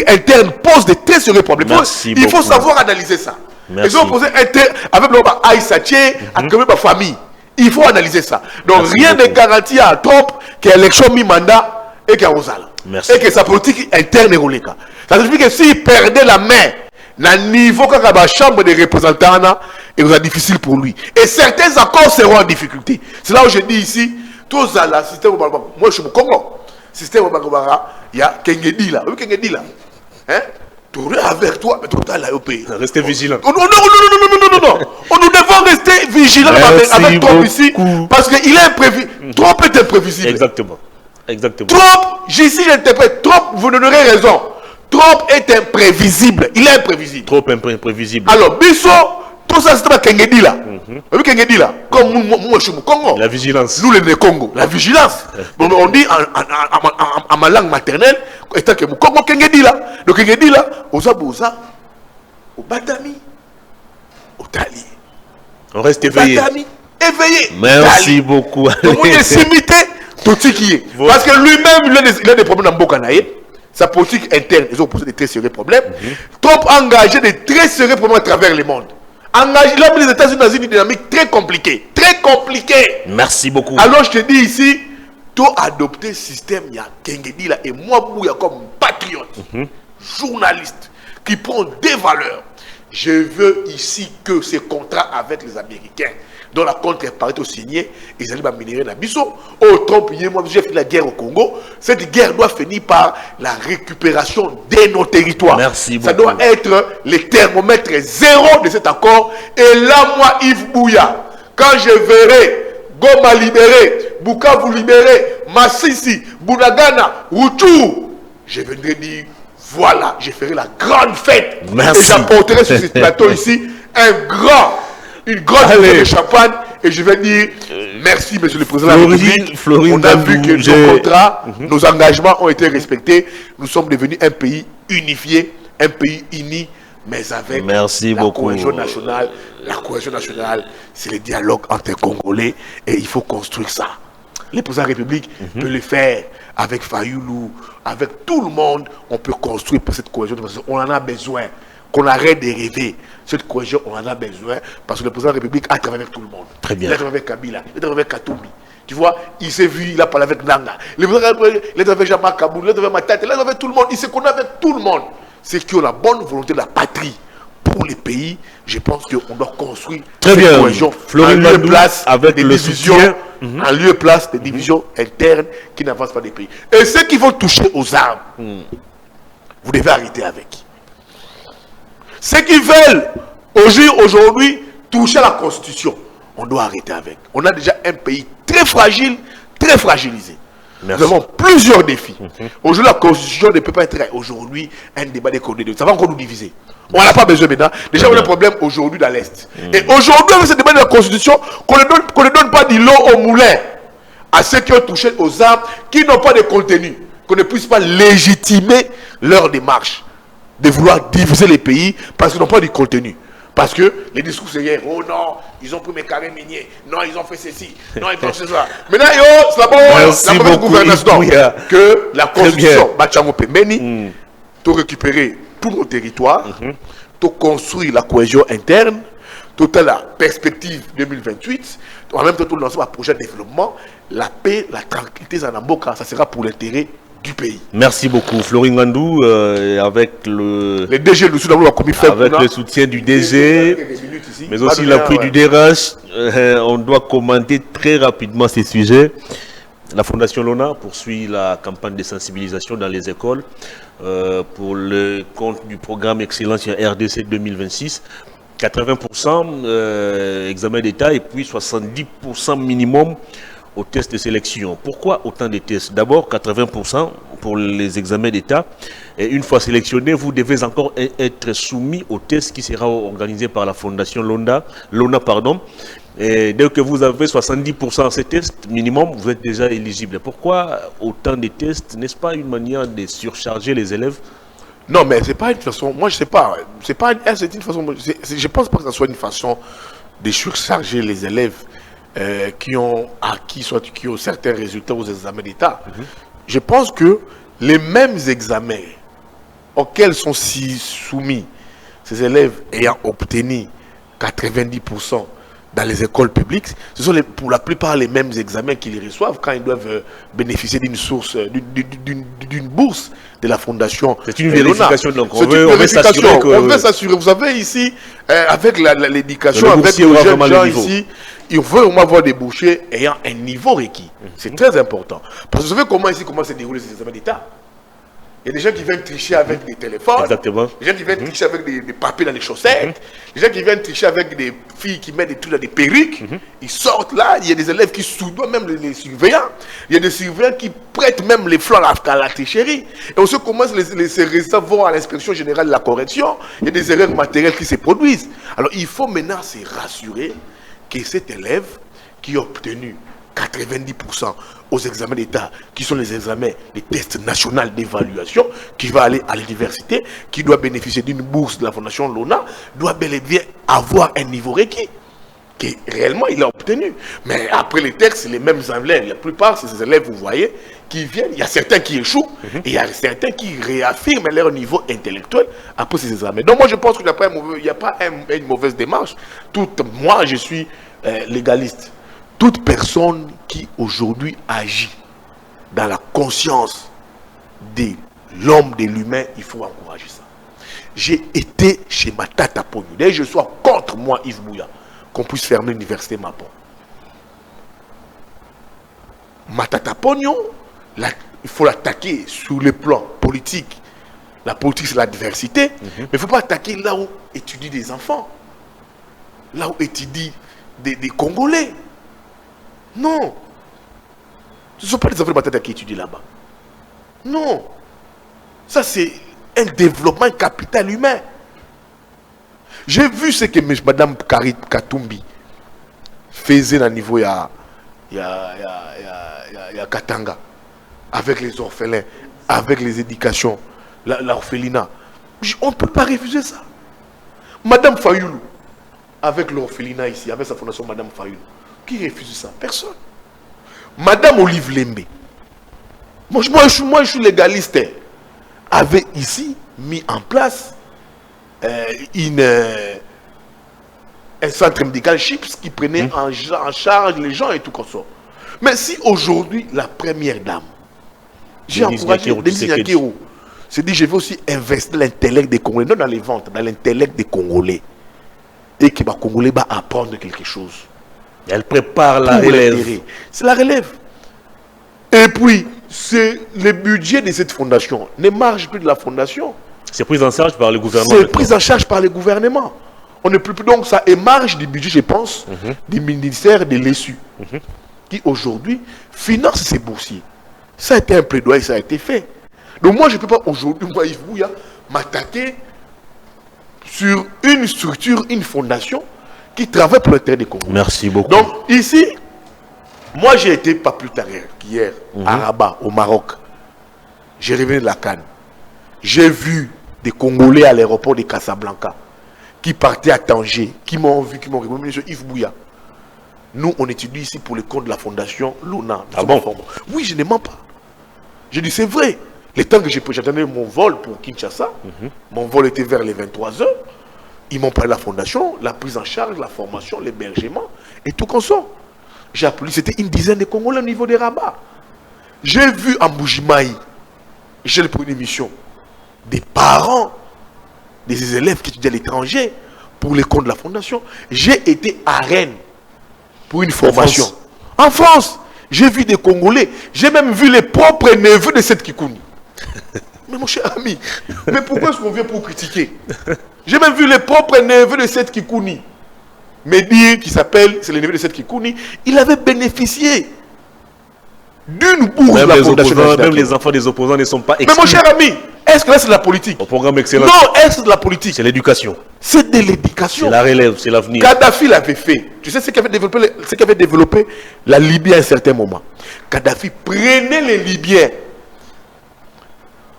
interne pose de très sérieux problèmes. Il faut savoir analyser ça. Ils ont posé avec l'Obama Aïssaché, avec ma famille. Il faut analyser ça. Donc rien n'est garanti à Trump qu'il y a élection mi-mandat et qu'il y a Rosal. Et que sa politique interne est roulée. Ça signifie que s'il perdait la main, na niveau quand la chambre des représentants, il sera difficile pour lui. Et certains accords seront en difficulté. C'est là où je dis ici, tous à la système, moi je suis au Congo. Système il y a Kengedi là. Oui, Kengedi là. Hein? Tout avec toi, mais tout là au pays.
Restez vigilant.
Non. Nous devons rester vigilants avec Trump ici. Parce qu'il est imprévisible. Trump est imprévisible.
Exactement.
Trump, ici j'interprète. Trump, vous donnerez raison. Trump est imprévisible. Il est imprévisible.
Trop imprévisible.
Alors, Bissau, tout ça, c'est pas Kengedi là. Vous Kengedi là. Comme moi, je suis au Congo.
La vigilance.
Nous, les Congo. La vigilance. Donc, on dit en ma langue maternelle, étant que Congo Kengedi là. Donc, Kengedi là, aux Aboza, au Batami, au Tali.
On reste éveillé.
Batami, éveillé.
Merci beaucoup.
Donc, il est simité, tout ce qui est. Parce que lui-même, il a des problèmes dans Bokanaïe. Sa politique interne, ils ont posé de très sérieux problèmes. Trump a engagé de très sérieux problèmes à travers le monde. Il a mis les États-Unis dans une dynamique très compliquée. Très compliquée.
Merci beaucoup.
Alors je te dis ici, tu as adopté le système, il y a Kengedi là, et moi, il y a comme patriote, journaliste, qui prend des valeurs. Je veux ici que ces contrats avec les Américains, dont la contrepartie signée, ils allaient m'améliorer la Bissau. Oh, Trump, moi j'ai fait la guerre au Congo. Cette guerre doit finir par la récupération de nos territoires.
Merci beaucoup.
Ça doit être le thermomètre zéro de cet accord. Et là, moi, Yves Bouya, quand je verrai Goma libéré, Bukavu libéré, Massissi, Bunagana, Rutu, je viendrai dire, voilà, je ferai la grande fête.
Merci.
Et j'apporterai sur ce plateau ici une grande bouteille de champagne et je vais dire merci monsieur le président de la République. On a vu que nos contrats, nos engagements ont été respectés. Nous sommes devenus un pays unifié, un pays uni, mais avec cohésion nationale. La cohésion nationale, c'est le dialogue entre Congolais et il faut construire ça. Le président de la République peut le faire avec Fayoulou, avec tout le monde. On peut construire cette cohésion parce qu'on en a besoin. Qu'on arrête de rêver. Cette cohésion, on en a besoin parce que le président de la République a travaillé avec tout le monde.
Très bien.
Il a travaillé avec Kabila, il a travaillé avec Katumbi. Tu vois, il s'est vu, il a parlé avec Nanga. Il a travaillé avec Jean-Marc Kaboul, il a travaillé avec Matata, il a travaillé avec tout le monde. Il se connaît avec tout le monde. Ceux qui ont la bonne volonté de la patrie pour les pays, je pense qu'on doit construire cette cohésion.
Florine
en lieu place
avec
des divisions, en lieu place des divisions internes qui n'avancent pas des pays. Et ceux qui vont toucher aux armes, vous devez arrêter avec. Ceux qui veulent aujourd'hui toucher à la Constitution, on doit arrêter avec. On a déjà un pays très fragile, très fragilisé. Merci. Nous avons plusieurs défis. Aujourd'hui, la Constitution ne peut pas être aujourd'hui un débat des codés. Ça va encore nous diviser. On n'a pas besoin maintenant. Déjà, on a un problème aujourd'hui dans l'Est. Et aujourd'hui, avec ce débat de la Constitution, qu'on ne donne pas de l'eau au moulin à ceux qui ont touché aux armes, qui n'ont pas de contenu, qu'on ne puisse pas légitimer leur démarche de vouloir diviser les pays parce qu'ils n'ont pas du contenu. Parce que les discours c'est oh non, ils ont pris mes carrés miniers, non, ils ont fait ceci, non, ils ont fait ça. Maintenant, c'est la bonne gouvernance que la Constitution, Bachango Pemeni, tu récupérer tous nos territoires, tu construire la cohésion interne, tu as la perspective 2028, En même temps, tout lancer un projet de développement, la paix, la tranquillité, ça sera pour l'intérêt du pays.
Merci beaucoup, Florin Ngandou, avec le
soutien
du DG, mais aussi l'appui du DRH, on doit commenter très rapidement ces sujets. La Fondation Lona poursuit la campagne de sensibilisation dans les écoles pour le compte du programme Excellence RDC 2026. 80% examen d'État et puis 70% minimum aux tests de sélection. Pourquoi autant de tests? D'abord, 80% pour les examens d'État. Et une fois sélectionné, vous devez encore être soumis au test qui sera organisé par la Fondation Lona. Et dès que vous avez 70% de ces tests minimum, vous êtes déjà éligible. Pourquoi autant de tests? N'est-ce pas une manière de surcharger les élèves?
Non, mais c'est pas une façon. Moi, je sais pas. C'est une façon. Je pense pas que ce soit une façon de surcharger les élèves qui ont acquis, soit qui ont certains résultats aux examens d'État. Je pense que les mêmes examens auxquels sont soumis ces élèves ayant obtenu 90% dans les écoles publiques, ce sont pour la plupart les mêmes examens qu'ils reçoivent quand ils doivent bénéficier d'une source, d'une bourse de la Fondation.
C'est une vérification, donc
on veut s'assurer que... On veut s'assurer. Vous savez ici, avec l'éducation, avec les jeunes gens ici, il faut au moins avoir des bouchers ayant un niveau requis. C'est très important. Parce que vous savez comment se déroulent ces examens d'État? Il y a des gens qui viennent tricher avec des téléphones.
Exactement.
Des gens qui viennent tricher avec des papiers dans les chaussettes. Des gens qui viennent tricher avec des filles qui mettent des trucs dans des perruques. Ils sortent là. Il y a des élèves qui soudoient même les surveillants. Il y a des surveillants qui prêtent même les flancs à la tricherie. Et on se commence, les résultats vont à l'inspection générale de la correction. Il y a des erreurs matérielles qui se produisent. Alors il faut maintenant se rassurer que cet élève qui a obtenu 90% aux examens d'État, qui sont les examens, les tests nationaux d'évaluation, qui va aller à l'université, qui doit bénéficier d'une bourse de la Fondation Lona, doit bel et bien avoir un niveau requis, que réellement il a obtenu. Mais après les textes, les mêmes élèves, la plupart de ces élèves, vous voyez, qui viennent, il y a certains qui échouent, et il y a certains qui réaffirment leur niveau intellectuel après ces examens. Donc moi je pense qu'il n'y a pas une mauvaise démarche. Moi je suis légaliste. Toute personne qui aujourd'hui agit dans la conscience de l'homme, de l'humain, il faut encourager ça. J'ai été chez Matata Pogno. D'ailleurs, je suis contre moi, Yves Bouya, qu'on puisse fermer l'université Mapon. Matata Pogno, il faut l'attaquer sur le plan politique. La politique, c'est la diversité. Mais il ne faut pas attaquer là où étudient des enfants. Là où étudient des Congolais. Non. Ce ne sont pas des enfants de Matata qui étudient là-bas. Non. Ça, c'est un développement capital humain. J'ai vu ce que Mme Karit Katumbi faisait à niveau il y a Katanga, avec les orphelins, avec les éducations, l'orphelinat. On ne peut pas refuser ça. Mme Fayoulou, avec l'orphelinat ici, avec sa fondation Mme Fayoulou. Qui refuse ça? Personne. Madame Olive Lembe, moi je suis légaliste, avait ici mis en place un centre médical CHIPS qui prenait en charge les gens et tout comme ça. Mais si aujourd'hui la première dame, j'ai encouragé Denis Nyakero, c'est dit je vais aussi investir dans l'intellect des Congolais, non dans les ventes, dans l'intellect des Congolais, et que les Congolais vont apprendre quelque chose.
Elle prépare la relève.
C'est la relève. Et puis, c'est le budget de cette fondation. Ne marche plus de la fondation.
C'est pris en charge par le gouvernement.
C'est pris en charge par le gouvernement. On ne peut plus, donc ça émarge du budget, je pense, du ministère de l'ESU, qui aujourd'hui finance ces boursiers. Ça a été un plaidoyer, ça a été fait. Donc moi, je ne peux pas aujourd'hui, moi, Yves Bouya, m'attaquer sur une structure, une fondation qui travaille pour l'intérêt des Congolais.
Merci beaucoup.
Donc ici, moi j'ai été pas plus tard qu'hier à Rabat, au Maroc. J'ai revenu de la Cannes. J'ai vu des Congolais à l'aéroport de Casablanca qui partaient à Tanger, qui m'ont vu, qui m'ont répondu, monsieur Yves Bouya. Nous, on étudie ici pour le compte de la fondation Lona.
Ah bon?
Oui, je ne mens pas. Je dis c'est vrai. Le temps que j'attendais mon vol pour Kinshasa, mon vol était vers les 23h. Ils m'ont parlé de la fondation, la prise en charge, la formation, l'hébergement et tout comme ça. J'ai applaudi, c'était une dizaine de Congolais au niveau des rabats. J'ai vu à Mbujimaï, j'ai pris une émission, des parents, des élèves qui étudient à l'étranger pour les comptes de la fondation. J'ai été à Rennes pour une formation. En France, j'ai vu des Congolais, j'ai même vu les propres neveux de cette Kikouni. Mais mon cher ami, mais pourquoi est-ce qu'on vient pour critiquer? J'ai même vu les propres neveux de cette Kikouni. Médir, qui s'appelle, c'est le neveu de cette Kikouni, il avait bénéficié d'une bourse de la fondation.
Même les enfants des opposants ne sont pas exclus.
Mais mon cher ami, est-ce que là c'est de la politique?
Au programme excellent.
Non, est-ce que c'est de la politique?
C'est l'éducation.
C'est de l'éducation.
C'est la relève, c'est l'avenir.
Kadhafi l'avait fait. Tu sais ce qui avait développé la Libye à un certain moment. Kadhafi prenait les Libyens.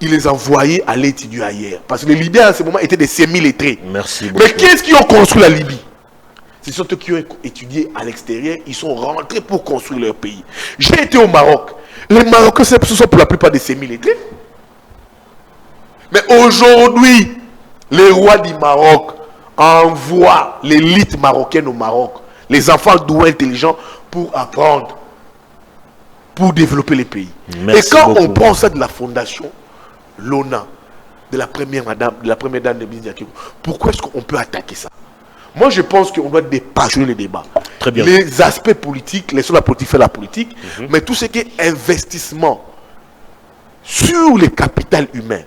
Il les envoyait aller étudier ailleurs. Parce que les Libyens à ce moment étaient des semi-lettrés.
Merci beaucoup.
Mais qu'est-ce qui ont construit la Libye? Ce sont eux qui ont étudié à l'extérieur. Ils sont rentrés pour construire leur pays. J'ai été au Maroc. Les Marocains, ce sont pour la plupart des semi-lettrés. Mais aujourd'hui, les rois du Maroc envoient l'élite marocaine au Maroc. Les enfants doués intelligents pour apprendre, pour développer les pays.
Merci
et quand
beaucoup.
on prend ça de la fondation Lona, de la première dame de Bindi, pourquoi est-ce qu'on peut attaquer ça? Moi, je pense qu'on doit dépassionner les débats.
Très bien.
Les aspects politiques, laissons la politique faire la politique, mais tout ce qui est investissement sur le capital humain,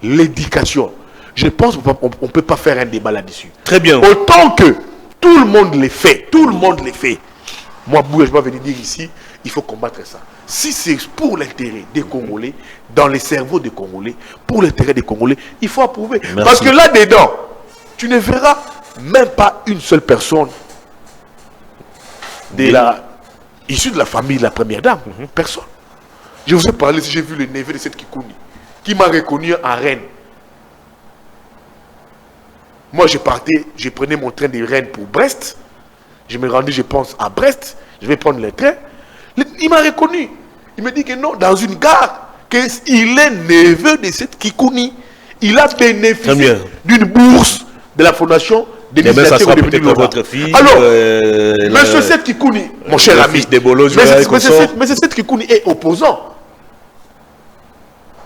l'éducation, je pense qu'on ne peut pas faire un débat là-dessus.
Très bien.
Autant que tout le monde les fait, Moi, Bouya, je vais venir dire ici, il faut combattre ça. Si c'est pour l'intérêt des Congolais, dans les cerveaux des Congolais, pour l'intérêt des Congolais, il faut approuver.
Merci.
Parce que là-dedans, tu ne verras même pas une seule personne issue de la famille de la première dame. Personne. Je vous ai parlé, si j'ai vu le neveu de cette Kikouni, qui m'a reconnu à Rennes. Moi, je prenais mon train de Rennes pour Brest. Je me rendais, je pense, à Brest. Je vais prendre le train. Il m'a reconnu. Il me dit que non, dans une gare, qu'il est neveu de cette Kikouni. Il a bénéficié d'une bourse de la fondation des
ministères de votre fille.
Alors, monsieur Seth Kikouni, mon cher ami, mais Seth Kikouni est opposant.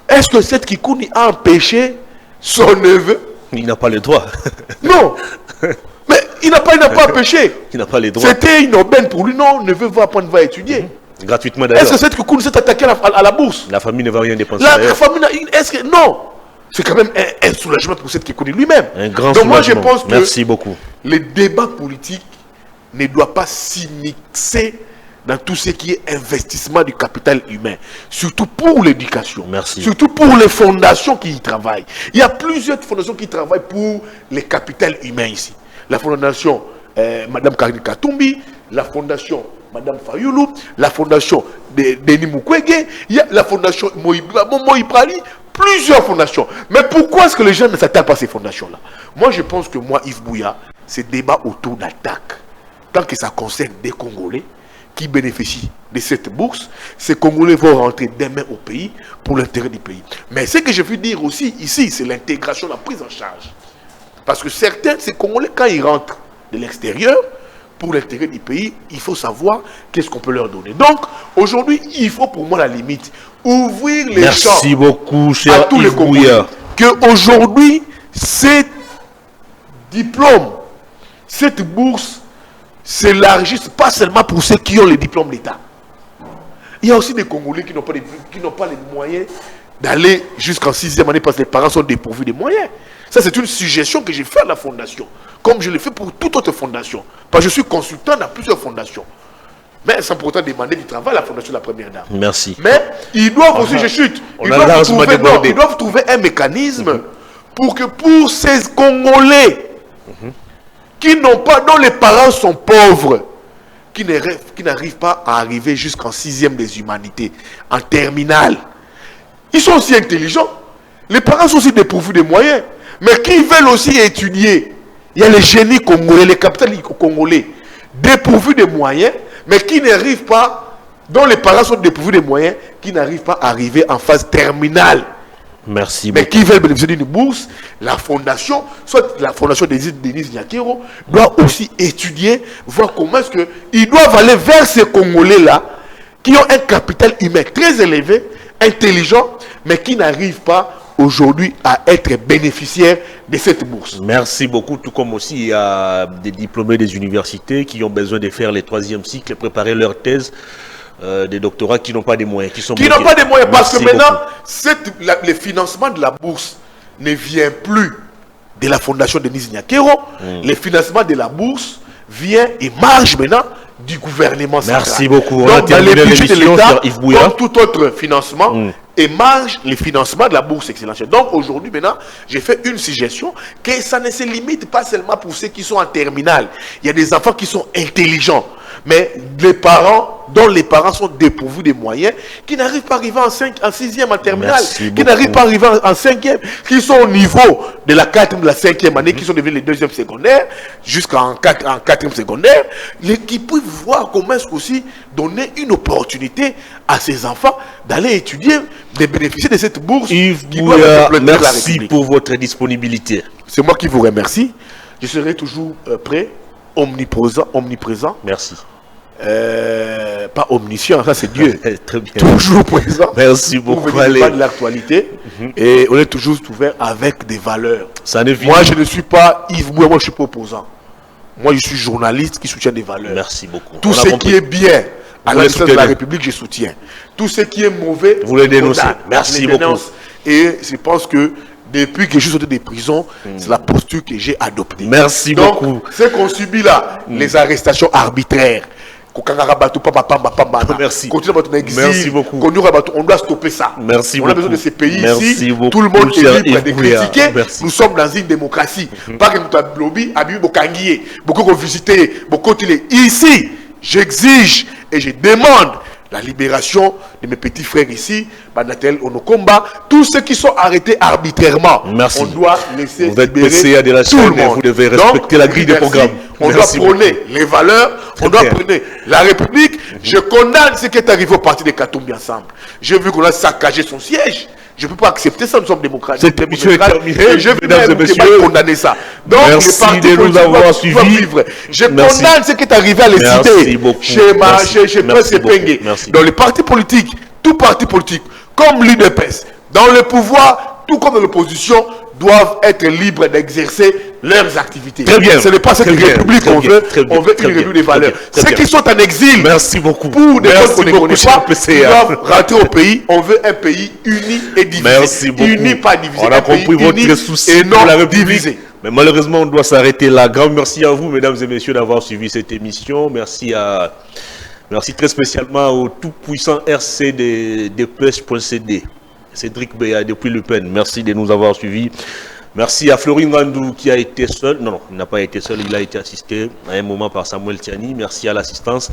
Est-ce que Seth Kikouni a empêché son neveu?
Il n'a pas le droit.
Non. Mais il n'a pas empêché.
Il n'a pas les droits.
C'était une aubaine pour lui. Non, neveu va apprendre, va étudier.
Gratuitement d'ailleurs.
Est-ce que Seth Kikouni s'est attaqué à la bourse?
La famille ne va rien dépenser.
La famille, est-ce que non? C'est quand même un soulagement pour Seth Kikouni lui-même.
Un grand
Donc
soulagement.
moi je pense que
merci beaucoup.
Les débats politiques ne doivent pas s'immiscer dans tout ce qui est investissement du capital humain, surtout pour l'éducation, surtout pour les fondations qui y travaillent. Il y a plusieurs fondations qui travaillent pour le capital humain ici. La fondation Madame Karine Katumbi, la fondation Madame Fayoulou, la fondation Denis Mukwege, il y a la fondation Moïbrali, plusieurs fondations. Mais pourquoi est-ce que les gens ne s'attaquent pas à ces fondations-là? Moi, je pense que moi, Yves Bouya, c'est débat autour d'attaque. Tant que ça concerne des Congolais qui bénéficient de cette bourse, ces Congolais vont rentrer demain au pays pour l'intérêt du pays. Mais ce que je veux dire aussi ici, c'est l'intégration, la prise en charge. Parce que certains, ces Congolais, quand ils rentrent de l'extérieur, pour l'intérêt du pays, il faut savoir qu'est-ce qu'on peut leur donner. Donc, aujourd'hui, il faut pour moi la limite. Ouvrir les champs.
Merci beaucoup, cher
à tous les Congolais. Qu'aujourd'hui, ces diplômes, cette bourse, s'élargissent pas seulement pour ceux qui ont les diplômes d'État. Il y a aussi des Congolais qui n'ont pas les moyens d'aller jusqu'en 6e année parce que les parents sont dépourvus des moyens. Ça, c'est une suggestion que j'ai faite à la fondation, comme je l'ai fait pour toute autre fondation. Parce que je suis consultant dans plusieurs fondations. Mais sans pourtant demander du travail à la fondation de la première dame.
Merci.
Mais ils doivent aussi, ils doivent trouver un mécanisme pour que pour ces Congolais qui n'ont pas, dont les parents sont pauvres, qui n'arrivent pas à arriver jusqu'en 6e des humanités, en terminale. Ils sont aussi intelligents. Les parents sont aussi dépourvus de moyens. Mais qui veulent aussi étudier. Il y a les génies congolais, les capitales congolais, dépourvus de moyens, mais qui n'arrivent pas, dont les parents sont dépourvus de moyens, qui n'arrivent pas à arriver en phase terminale
Merci
Mais
beaucoup.
qui veulent bénéficier d'une bourse, la fondation, soit la fondation Denise Nyakero, doit aussi étudier, voir comment est-ce qu'ils doivent aller vers ces Congolais-là, qui ont un capital humain très élevé, intelligent, mais qui n'arrivent pas aujourd'hui à être bénéficiaires de cette bourse.
Merci beaucoup, tout comme aussi il y a des diplômés des universités qui ont besoin de faire les 3e cycles, préparer leur thèse, des doctorats qui n'ont pas de moyens,
Qui n'ont pas de moyens, parce que
Merci
maintenant, le financement de la bourse ne vient plus de la fondation Denise Nyakero. Le financement de la bourse vient et marche maintenant du gouvernement central.
Merci beaucoup. On
Donc,
a
dans
terminé
les budgets de
l'émission,
l'État,
cher Yves Bouya.
comme tout autre financement, émarge le financement de la bourse excellence. Donc aujourd'hui, maintenant, j'ai fait une suggestion que ça ne se limite pas seulement pour ceux qui sont en terminale. Il y a des enfants qui sont intelligents, mais les parents, dont les parents sont dépourvus des moyens, qui n'arrivent pas à arriver en 6e en terminale,
Merci
qui n'arrivent pas à arriver en 5e, qui sont au niveau de la 4e, de la 5e année, qui sont devenus les 2e secondaires, jusqu'en 4e secondaire, qui peuvent voir comment est-ce aussi donner une opportunité à ces enfants d'aller étudier, de bénéficier de cette bourse.
Yves
qui doit
Bouya,
être la
merci
République.
pour votre disponibilité.
C'est moi qui vous remercie. Je serai toujours prêt, omniprésent.
Merci.
Pas omniscient, ça c'est Dieu.
Très bien.
Toujours présent.
Merci
Pour
beaucoup.
venir
Allez.
débattre de l'actualité. Et on est toujours ouvert avec des valeurs.
Ça ne vit-
Moi, je ne suis pas Yves Bouya, moi je suis pas opposant. Moi, je suis journaliste qui soutient des valeurs.
Merci beaucoup.
Tout
On a
ce
compris.
qui est bien à
Vous les
l'intérieur de la
soutenez.
République, je soutiens. Tout ce qui est mauvais,
Vous les dénoncez.
condamne.
Merci
Je les
beaucoup.
dénonce. Et je pense que depuis que je suis sorti des prisons, c'est la posture que j'ai adoptée.
Merci
Donc,
beaucoup.
ce qu'on subit là, les arrestations arbitraires,
Merci.
continue à exil,
Merci beaucoup.
on doit stopper ça.
Merci
on a
beaucoup.
besoin de ces pays
Merci
ici.
beaucoup,
Tout le monde
cher
est libre de
Yves Bouya.
critiquer.
Merci.
Nous sommes dans une démocratie. Pas que nous lobby, Abibi Bokangié, beaucoup qu'on visiter, beaucoup ici. J'exige et je demande la libération de mes petits frères ici, Banatel Onokomba, tous ceux qui sont arrêtés arbitrairement.
Merci.
On doit laisser
Vous êtes
libérer
pressé de la
tout le
chaîne et
monde.
vous devez respecter la grille des
merci.
programmes.
On
Merci
doit prôner les valeurs, on doit
bien.
prôner la République. Je condamne ce qui est arrivé au parti de Katumbi ensemble. J'ai vu qu'on a saccagé son siège. Je ne peux pas accepter ça, nous sommes démocrates.
Cette émission est terminée,
Et je veux
mesdames et
même
messieurs.
condamner ça. Donc,
Merci
les partis
de nous
politiques
avoir
doivent
suivis.
vivre. Je
Merci.
condamne ce qui est arrivé à les
Merci
citer.
beaucoup.
Chez
Merci.
chez
Merci
Prince
beaucoup.
Epengue.
Merci.
Dans les partis politiques, tout parti politique, comme l'UDPS, dans le pouvoir, tout comme dans l'opposition, doivent être libres d'exercer leurs activités.
Très bien.
Ce n'est pas cette
Très bien.
république
Très
qu'on
bien.
veut.
Très bien.
On veut
Très
une
bien.
république des
Très
valeurs.
bien. Très
Ceux
bien.
qui sont en exil,
Merci beaucoup.
pour des choses
Merci
qu'on ne
beaucoup,
connaît
cher
pas,
PCA.
ils doivent rentrer au pays. On veut un pays uni et divisé.
Merci beaucoup.
Uni, pas divisé.
On a
Un pays
compris votre
uni
souci
et
pour
non
la République.
divisé.
Mais malheureusement, on doit s'arrêter là. Grand merci à vous, mesdames et messieurs, d'avoir suivi cette émission. Merci très spécialement au tout-puissant RC de pêche.cd. Cédric Béa depuis Le Pen. Merci de nous avoir suivis. Merci à Florine Randou qui a été seul. Non, il n'a pas été seul. Il a été assisté à un moment par Samuel Tiani. Merci à l'assistance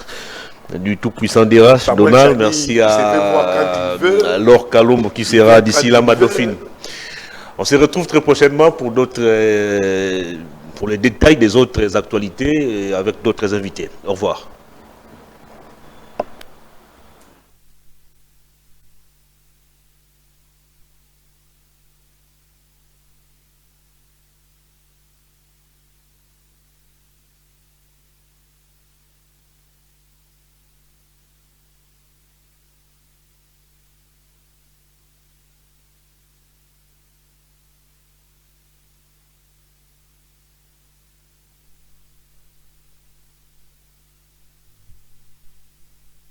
du tout-puissant DRH,
Samuel
Donald.
Tiani,
Merci
il se fait voir quand il veut.
à Laure Kalombo qui sera d'ici là,
Quand il
Madofine.
veut.
On se retrouve très prochainement pour pour les détails des autres actualités et avec d'autres invités. Au revoir.